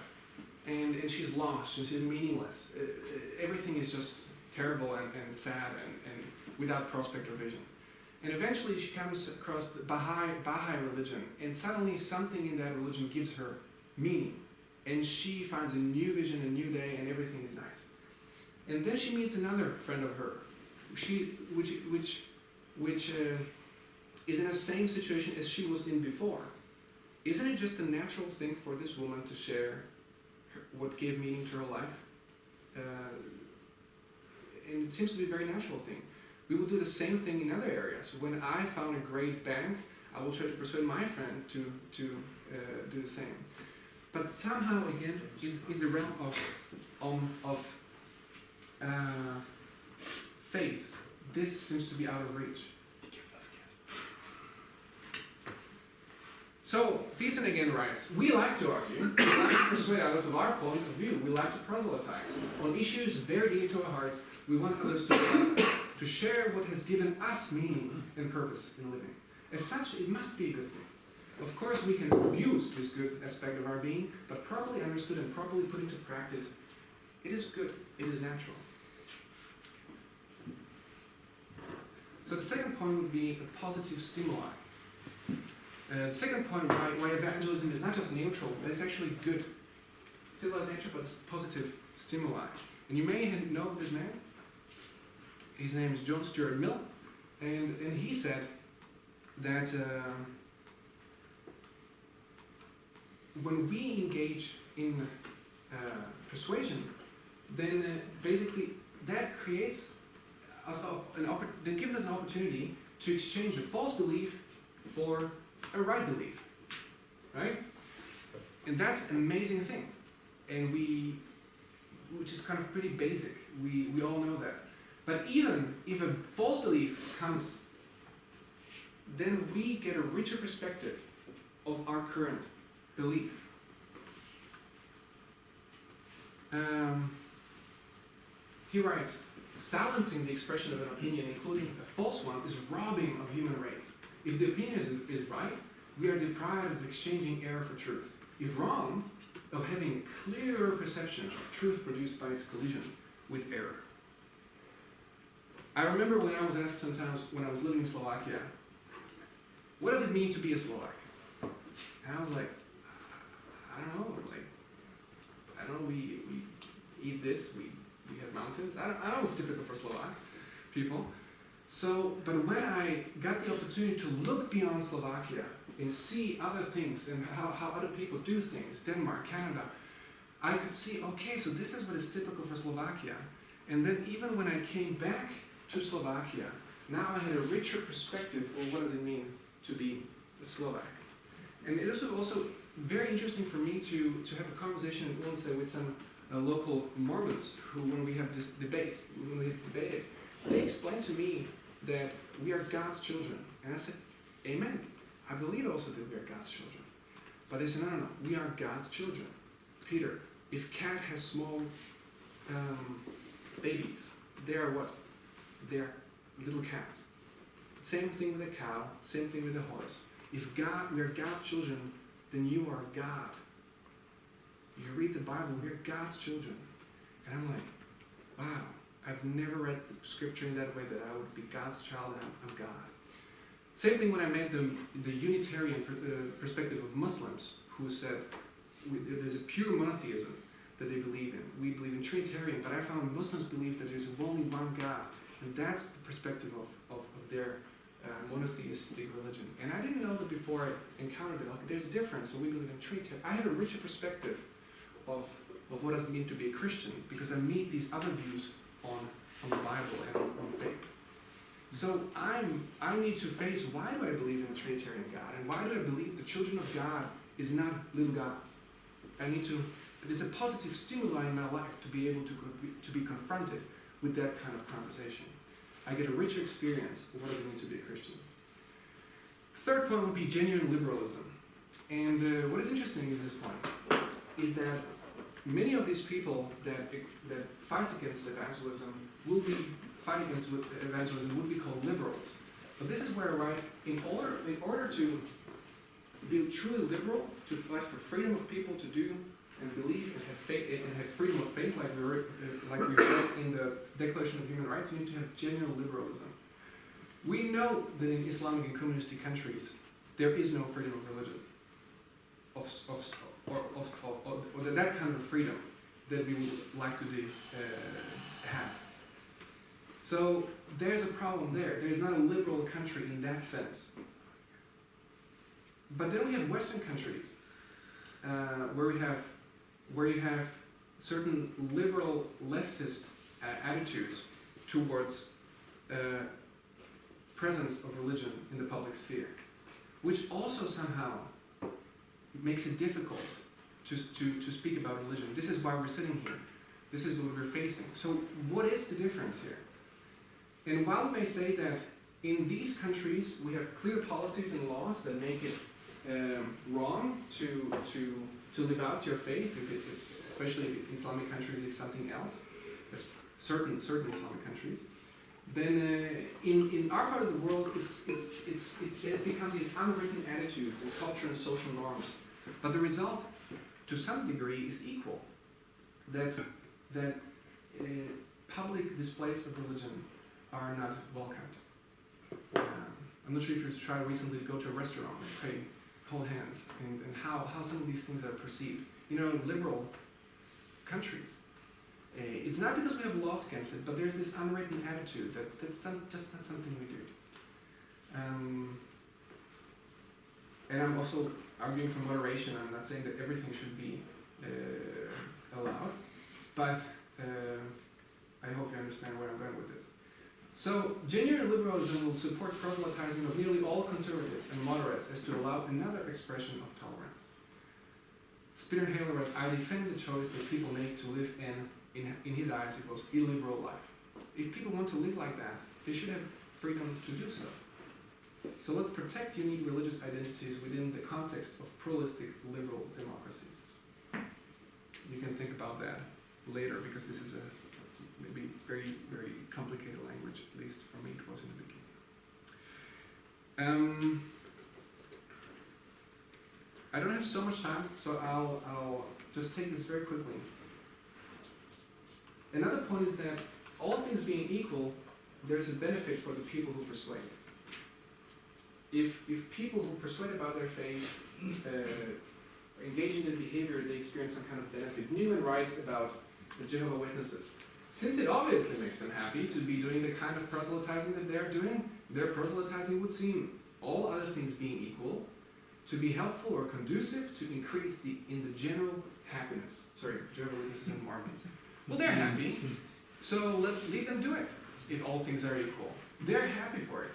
And she's lost, and she's meaningless. Everything is just terrible and sad and without prospect or vision. And eventually she comes across the Baha'i religion, and suddenly something in that religion gives her meaning. And she finds a new vision, a new day, and everything is nice. And then she meets another friend of her, which is in the same situation as she was in before. Isn't it just a natural thing for this woman to share what gave meaning to her life? And it seems to be a very natural thing. We will do the same thing in other areas. When I found a great bank, I will try to persuade my friend to do the same. But somehow, again, in the realm of faith, this seems to be out of reach. So, Thiessen again writes, we like to argue, we like to persuade others of our point of view, we like to proselytize. On issues very dear to our hearts, we want others to share what has given us meaning and purpose in living. As such, it must be a good thing. Of course, we can abuse this good aspect of our being, but properly understood and properly put into practice, it is good, it is natural. So the second point would be a positive stimuli. The second point, why evangelism is not just neutral, but it's actually good. Civilized nature, but it's positive stimuli. And you may know this man. His name is John Stuart Mill. And he said that when we engage in persuasion, then basically that creates us that gives us an opportunity to exchange a false belief for a right belief, right? And that's an amazing thing, and which is kind of pretty basic. We all know that. But even if a false belief comes, then we get a richer perspective of our current belief. He writes, silencing the expression of an opinion, including a false one, is robbing of human race. If the opinion is right, we are deprived of exchanging error for truth. If wrong, of having a clearer perception of truth produced by its collision with error. I remember when I was asked sometimes when I was living in Slovakia, what does it mean to be a Slovak? And I was like, I don't know, we eat this, we have mountains. I don't know what's typical for Slovak people. So, but when I got the opportunity to look beyond Slovakia and see other things and how other people do things, Denmark, Canada, I could see, okay, so this is what is typical for Slovakia. And then even when I came back to Slovakia, now I had a richer perspective of what does it mean to be a Slovak. And it was also very interesting for me to have a conversation in Ulm with some local Mormons who, when we have this debate, they explained to me that we are God's children. And I said, amen. I believe also that we are God's children. But they said, no, we are God's children. Peter, if cat has small babies, they are what? They are little cats. Same thing with a cow, same thing with a horse. If we are God's children, then you are God. You read the Bible, we are God's children. And I'm like, wow, I've never read the scripture in that way, that I would be God's child and I'm God. Same thing when I met the Unitarian perspective of Muslims, who said there's a pure monotheism that they believe in. We believe in Trinitarian, but I found Muslims believe that there's only one God. And that's the perspective of their monotheistic religion. And I didn't know that before I encountered it. Like, there's a difference, so we believe in Trinitarian. I have a richer perspective of what does it mean to be a Christian, because I meet these other views on the Bible and on faith. So I need to face, why do I believe in a Trinitarian God? And why do I believe the children of God is not little gods? There's a positive stimuli in my life to be able to be confronted with that kind of conversation. I get a richer experience of what does it mean to be a Christian. Third point would be genuine liberalism. And what is interesting at this point is that many of these people that fight against evangelism would be called liberals. But this is where I write, in order to be truly liberal, to fight for freedom of people to do and believe and have faith and have freedom of faith, like we read in the Declaration of Human Rights, you need to have genuine liberalism. We know that in Islamic and communistic countries there is no freedom of religion, or that kind of freedom that we would like to have. So there's a problem there. There's not a liberal country in that sense. But then we have Western countries where you have certain liberal leftist attitudes towards presence of religion in the public sphere, which also somehow makes it difficult to speak about religion. This is why we're sitting here. This is what we're facing. So what is the difference here? And while we may say that in these countries we have clear policies and laws that make it wrong to live out your faith, especially if Islamic countries, it's something else, certain Islamic countries, then in our part of the world, it has become these unwritten attitudes and culture and social norms. But the result, to some degree, is equal. That public displays of religion are not welcomed. I'm not sure if you've tried recently to go to a restaurant and pray, hold hands, and how some of these things are perceived. In liberal countries, it's not because we have laws against it, but there's this unwritten attitude that's just not something we do. And I'm also arguing for moderation. I'm not saying that everything should be allowed, but I hope you understand where I'm going with this. So, genuine liberalism will support proselytizing of nearly all conservatives and moderates as to allow another expression of tolerance. Spinner Hale writes, I defend the choice that people make to live in his eyes, it was illiberal life. If people want to live like that, they should have freedom to do so. So let's protect unique religious identities within the context of pluralistic liberal democracies. You can think about that later, because this is a maybe very, very complicated language, at least for me it was in the I don't have so much time, so I'll just take this very quickly. Another point is that all things being equal, there's a benefit for the people who persuade. If people who persuade about their faith engaging in behavior, they experience some kind of benefit. Newman writes about the Jehovah's Witnesses. Since it obviously makes them happy to be doing the kind of proselytizing that they're doing, their proselytizing would seem, all other things being equal, to be helpful or conducive to increase in the general happiness. Sorry, Jehovah's Witnesses and Mormons. Well, they're happy, so leave them do it if all things are equal. They're happy for it.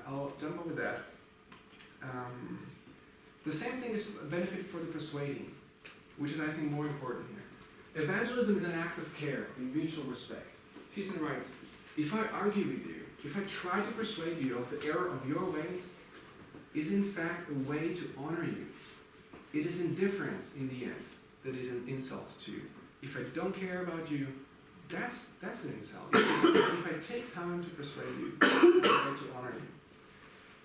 I'll jump over that. The same thing is a benefit for the persuading, which is, I think, more important here. Evangelism is an act of care and mutual respect. Thiessen writes, if I argue with you, if I try to persuade you of the error of your ways, is in fact a way to honor you. It is indifference in the end that is an insult to you. If I don't care about you, that's an insult. If I take time to persuade you, it's a way to honor you.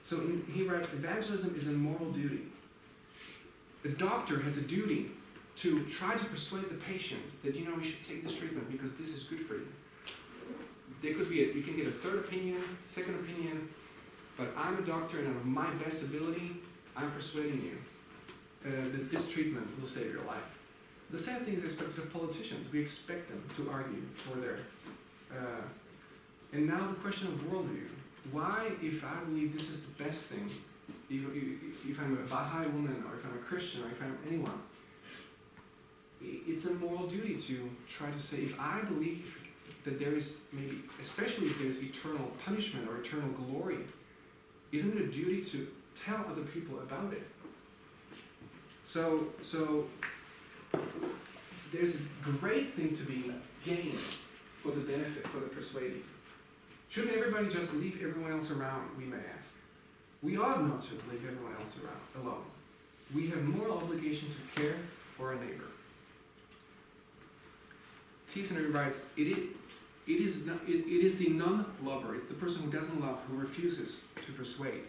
So he writes, evangelism is a moral duty. A doctor has a duty to try to persuade the patient that, you should take this treatment because this is good for you. There could be you can get a third opinion, second opinion, but I'm a doctor and out of my best ability, I'm persuading you that this treatment will save your life. The same thing is expected of politicians. We expect them to argue for their... and now the question of worldview. Why, if I believe this is the best thing, if I'm a Baha'i woman, or if I'm a Christian, or if I'm anyone, it's a moral duty to try to say, if I believe that there is maybe, especially if there's eternal punishment or eternal glory, isn't it a duty to tell other people about it? So there's a great thing to be gained for the benefit, for the persuading. Shouldn't everybody just leave everyone else around, we may ask? We ought not to leave everyone else around, alone. We have moral obligation to care for our neighbor. Thiessen writes, it is the non-lover, it's the person who doesn't love, who refuses to persuade,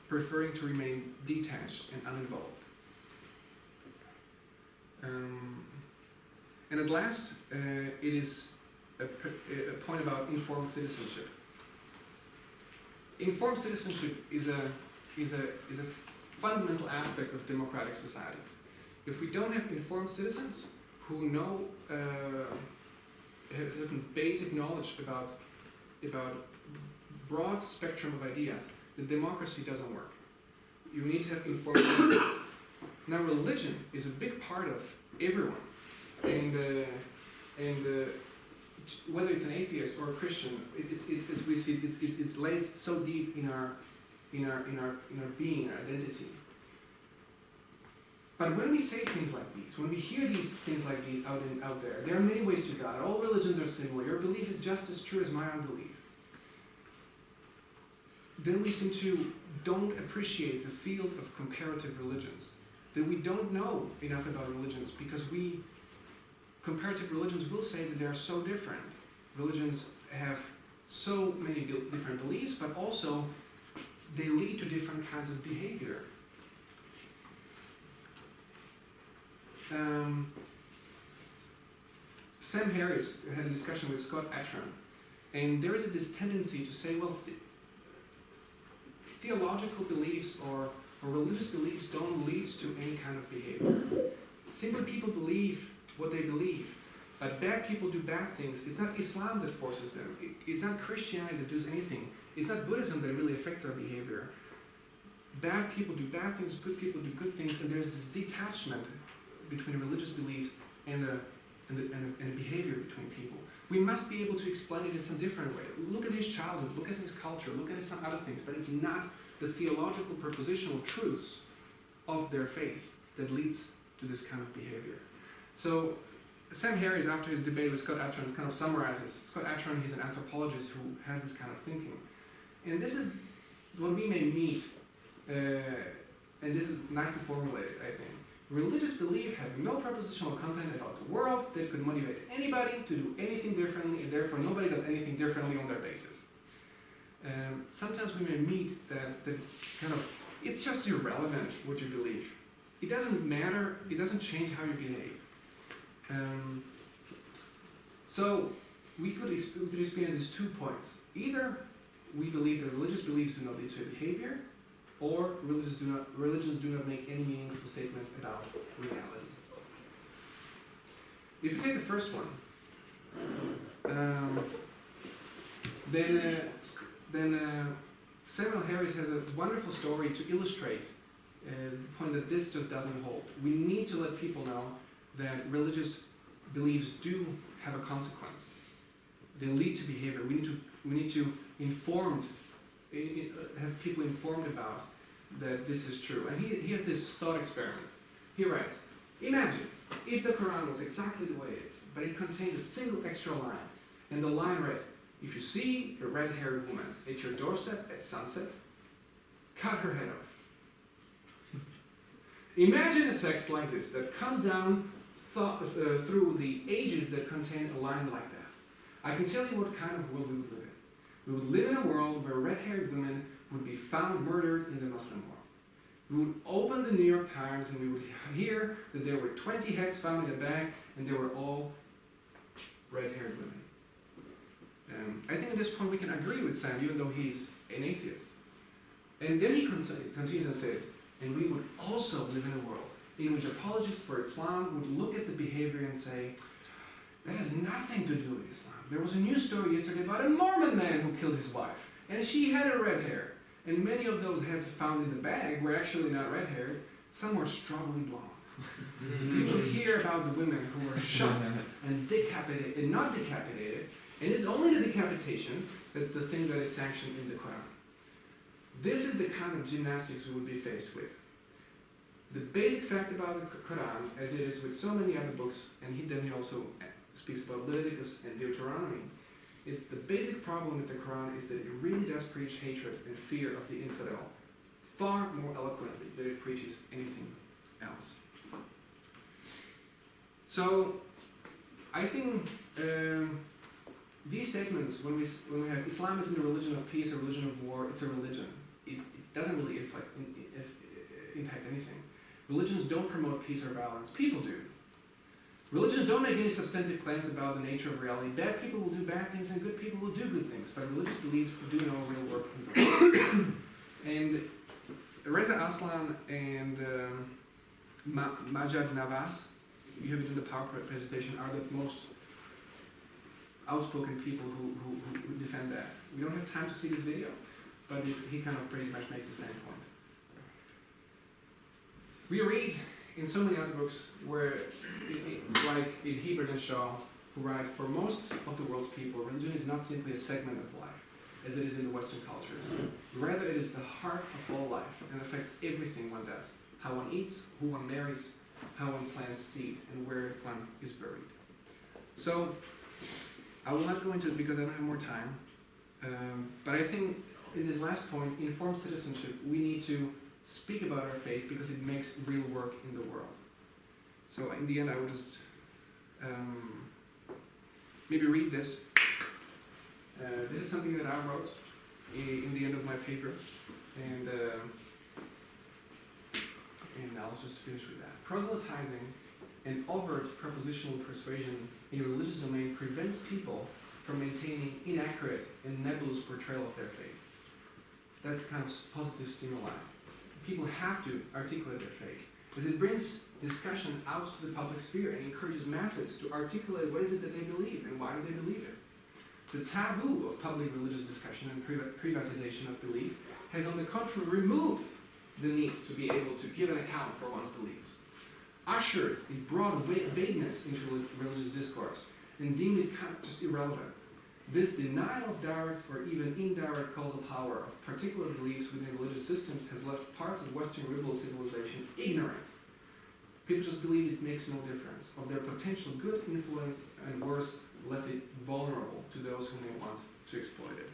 preferring to remain detached and uninvolved. And at last, it is a point about informed citizenship. Informed citizenship is a fundamental aspect of democratic societies. If we don't have informed citizens who know have certain basic knowledge about broad spectrum of ideas, the democracy doesn't work. You need to have informed citizens. Now, religion is a big part of everyone, and whether it's an atheist or a Christian, it's lays so deep in our being, our identity. But when we say things like these, when we hear these things like these out there are many ways to God. All religions are similar. Your belief is just as true as my unbelief. Then we seem to don't appreciate the field of comparative religions. That we don't know enough about religions because comparative religions will say that they are so different. Religions have so many different beliefs, but also they lead to different kinds of behavior. Sam Harris had a discussion with Scott Atran, and there is this tendency to say, well, theological beliefs or religious beliefs don't lead to any kind of behavior. Simply people believe what they believe, but bad people do bad things. It's not Islam that forces them. It's not Christianity that does anything. It's not Buddhism that really affects our behavior. Bad people do bad things, good people do good things, and there's this detachment between religious beliefs and the behavior between people. We must be able to explain it in some different way. Look at his childhood, look at his culture, look at some other things, but it's not the theological propositional truths of their faith that leads to this kind of behavior. So Sam Harris, after his debate with Scott Atran, kind of summarizes. Scott Atran, he's an anthropologist who has this kind of thinking. And this is what we may meet, and this is nicely formulated, I think. Religious belief have no propositional content about the world that could motivate anybody to do anything differently, and therefore nobody does anything differently on their basis. sometimes we may meet that the kind of, it's just irrelevant what you believe. It doesn't matter, it doesn't change how you behave. So we could experience these 2 points. Either we believe that religious beliefs do not lead to behavior, or religions do not make any meaningful statements about reality. If you take the first one, then Samuel Harris has a wonderful story to illustrate the point that this just doesn't hold. We need to let people know that religious beliefs do have a consequence. They lead to behavior. We need to have people informed about that this is true. And he has this thought experiment. He writes, imagine if the Quran was exactly the way it is, but it contained a single extra line, and the line read, if you see a red-haired woman at your doorstep at sunset, cut her head off. Imagine a text like this that comes down through the ages that contain a line like that. I can tell you what kind of world we would live in. We would live in a world where red-haired women would be found murdered in the Muslim world. We would open the New York Times and we would hear that there were 20 heads found in a bag and they were all red-haired women. I think at this point we can agree with Sam, even though he's an atheist. And then he continues and says, and we would also live in a world in which apologists for Islam would look at the behavior and say, that has nothing to do with Islam. There was a news story yesterday about a Mormon man who killed his wife, and she had a red hair. And many of those heads found in the bag were actually not red-haired, some were strawberry blonde. You would hear about the women who were shot and decapitated, and not decapitated, and it's only the decapitation that's the thing that is sanctioned in the Quran. This is the kind of gymnastics we would be faced with. The basic fact about the Quran, as it is with so many other books, and then he also speaks about Leviticus and Deuteronomy, is the basic problem with the Quran is that it really does preach hatred and fear of the infidel far more eloquently than it preaches anything else. So I think these statements, when we have Islam isn't a religion of peace, a religion of war, it's a religion. It doesn't really impact anything. Religions don't promote peace or balance. People do. Religions don't make any substantive claims about the nature of reality. Bad people will do bad things and good people will do good things, but religious beliefs do no real work in the world. And Reza Aslan and Majid Nawaz, you have been in the PowerPoint presentation, are the most outspoken people who defend that. We don't have time to see this video, but he kind of pretty much makes the same point. We read in so many other books where, like in Hebert and Shaw, who write, for most of the world's people, religion is not simply a segment of life, as it is in the Western cultures. Rather, it is the heart of all life and affects everything one does. How one eats, who one marries, how one plants seed, and where one is buried. So, I will not go into it because I don't have more time, but I think in this last point, informed citizenship, we need to speak about our faith because it makes real work in the world. So in the end, I will just maybe read this. This is something that I wrote in the end of my paper, and I'll just finish with that. Proselytizing and overt propositional persuasion in a religious domain prevents people from maintaining inaccurate and nebulous portrayal of their faith. That's kind of positive stimuli. People have to articulate their faith, because it brings discussion out to the public sphere and encourages masses to articulate what is it that they believe and why do they believe it. The taboo of public religious discussion and privatization of belief has on the contrary removed the need to be able to give an account for one's beliefs, ushered a broad vagueness into religious discourse, and deemed it kind of just irrelevant. This denial of direct or even indirect causal power of particular beliefs within religious systems has left parts of Western liberal civilization ignorant. People just believe it makes no difference. Of their potential good influence, and worse, left it vulnerable to those who may want to exploit it.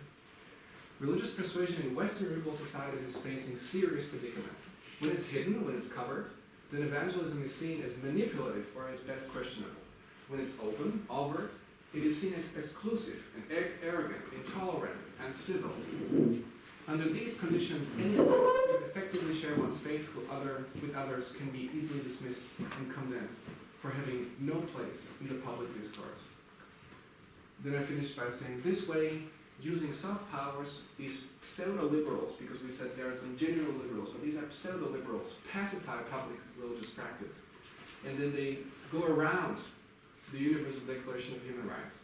Religious persuasion in Western liberal societies is facing serious predicament. When it's hidden, when it's covered, then evangelism is seen as manipulative or as best questionable. When it's open, overt, It is seen as exclusive and arrogant, intolerant and civil. Under these conditions, any attempt to effectively share one's faith with others can be easily dismissed and condemned for having no place in the public discourse. Then I finished by saying, this way, using soft powers, these pseudo-liberals, because we said there are some genuine liberals, but these are pseudo-liberals, pacify public religious practice. And then they go around the Universal Declaration of Human Rights,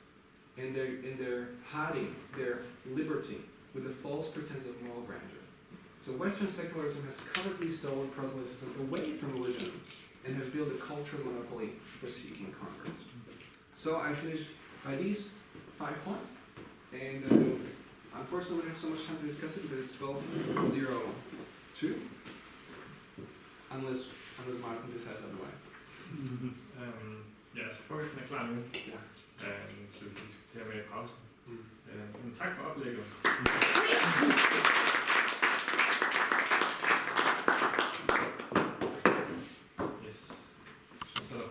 and they're hiding their liberty with the false pretense of moral grandeur. So Western secularism has covertly stolen proselytism away from religion and has built a cultural monopoly for seeking converts. So I finished by these 5 points, and unfortunately we don't have so much time to discuss it, but it's 12:02, unless Martin says otherwise. Ja, så prøvelsen er klar nu, Ja. så vi kan diskutere med i pausen. Mm. Men tak for oplægget.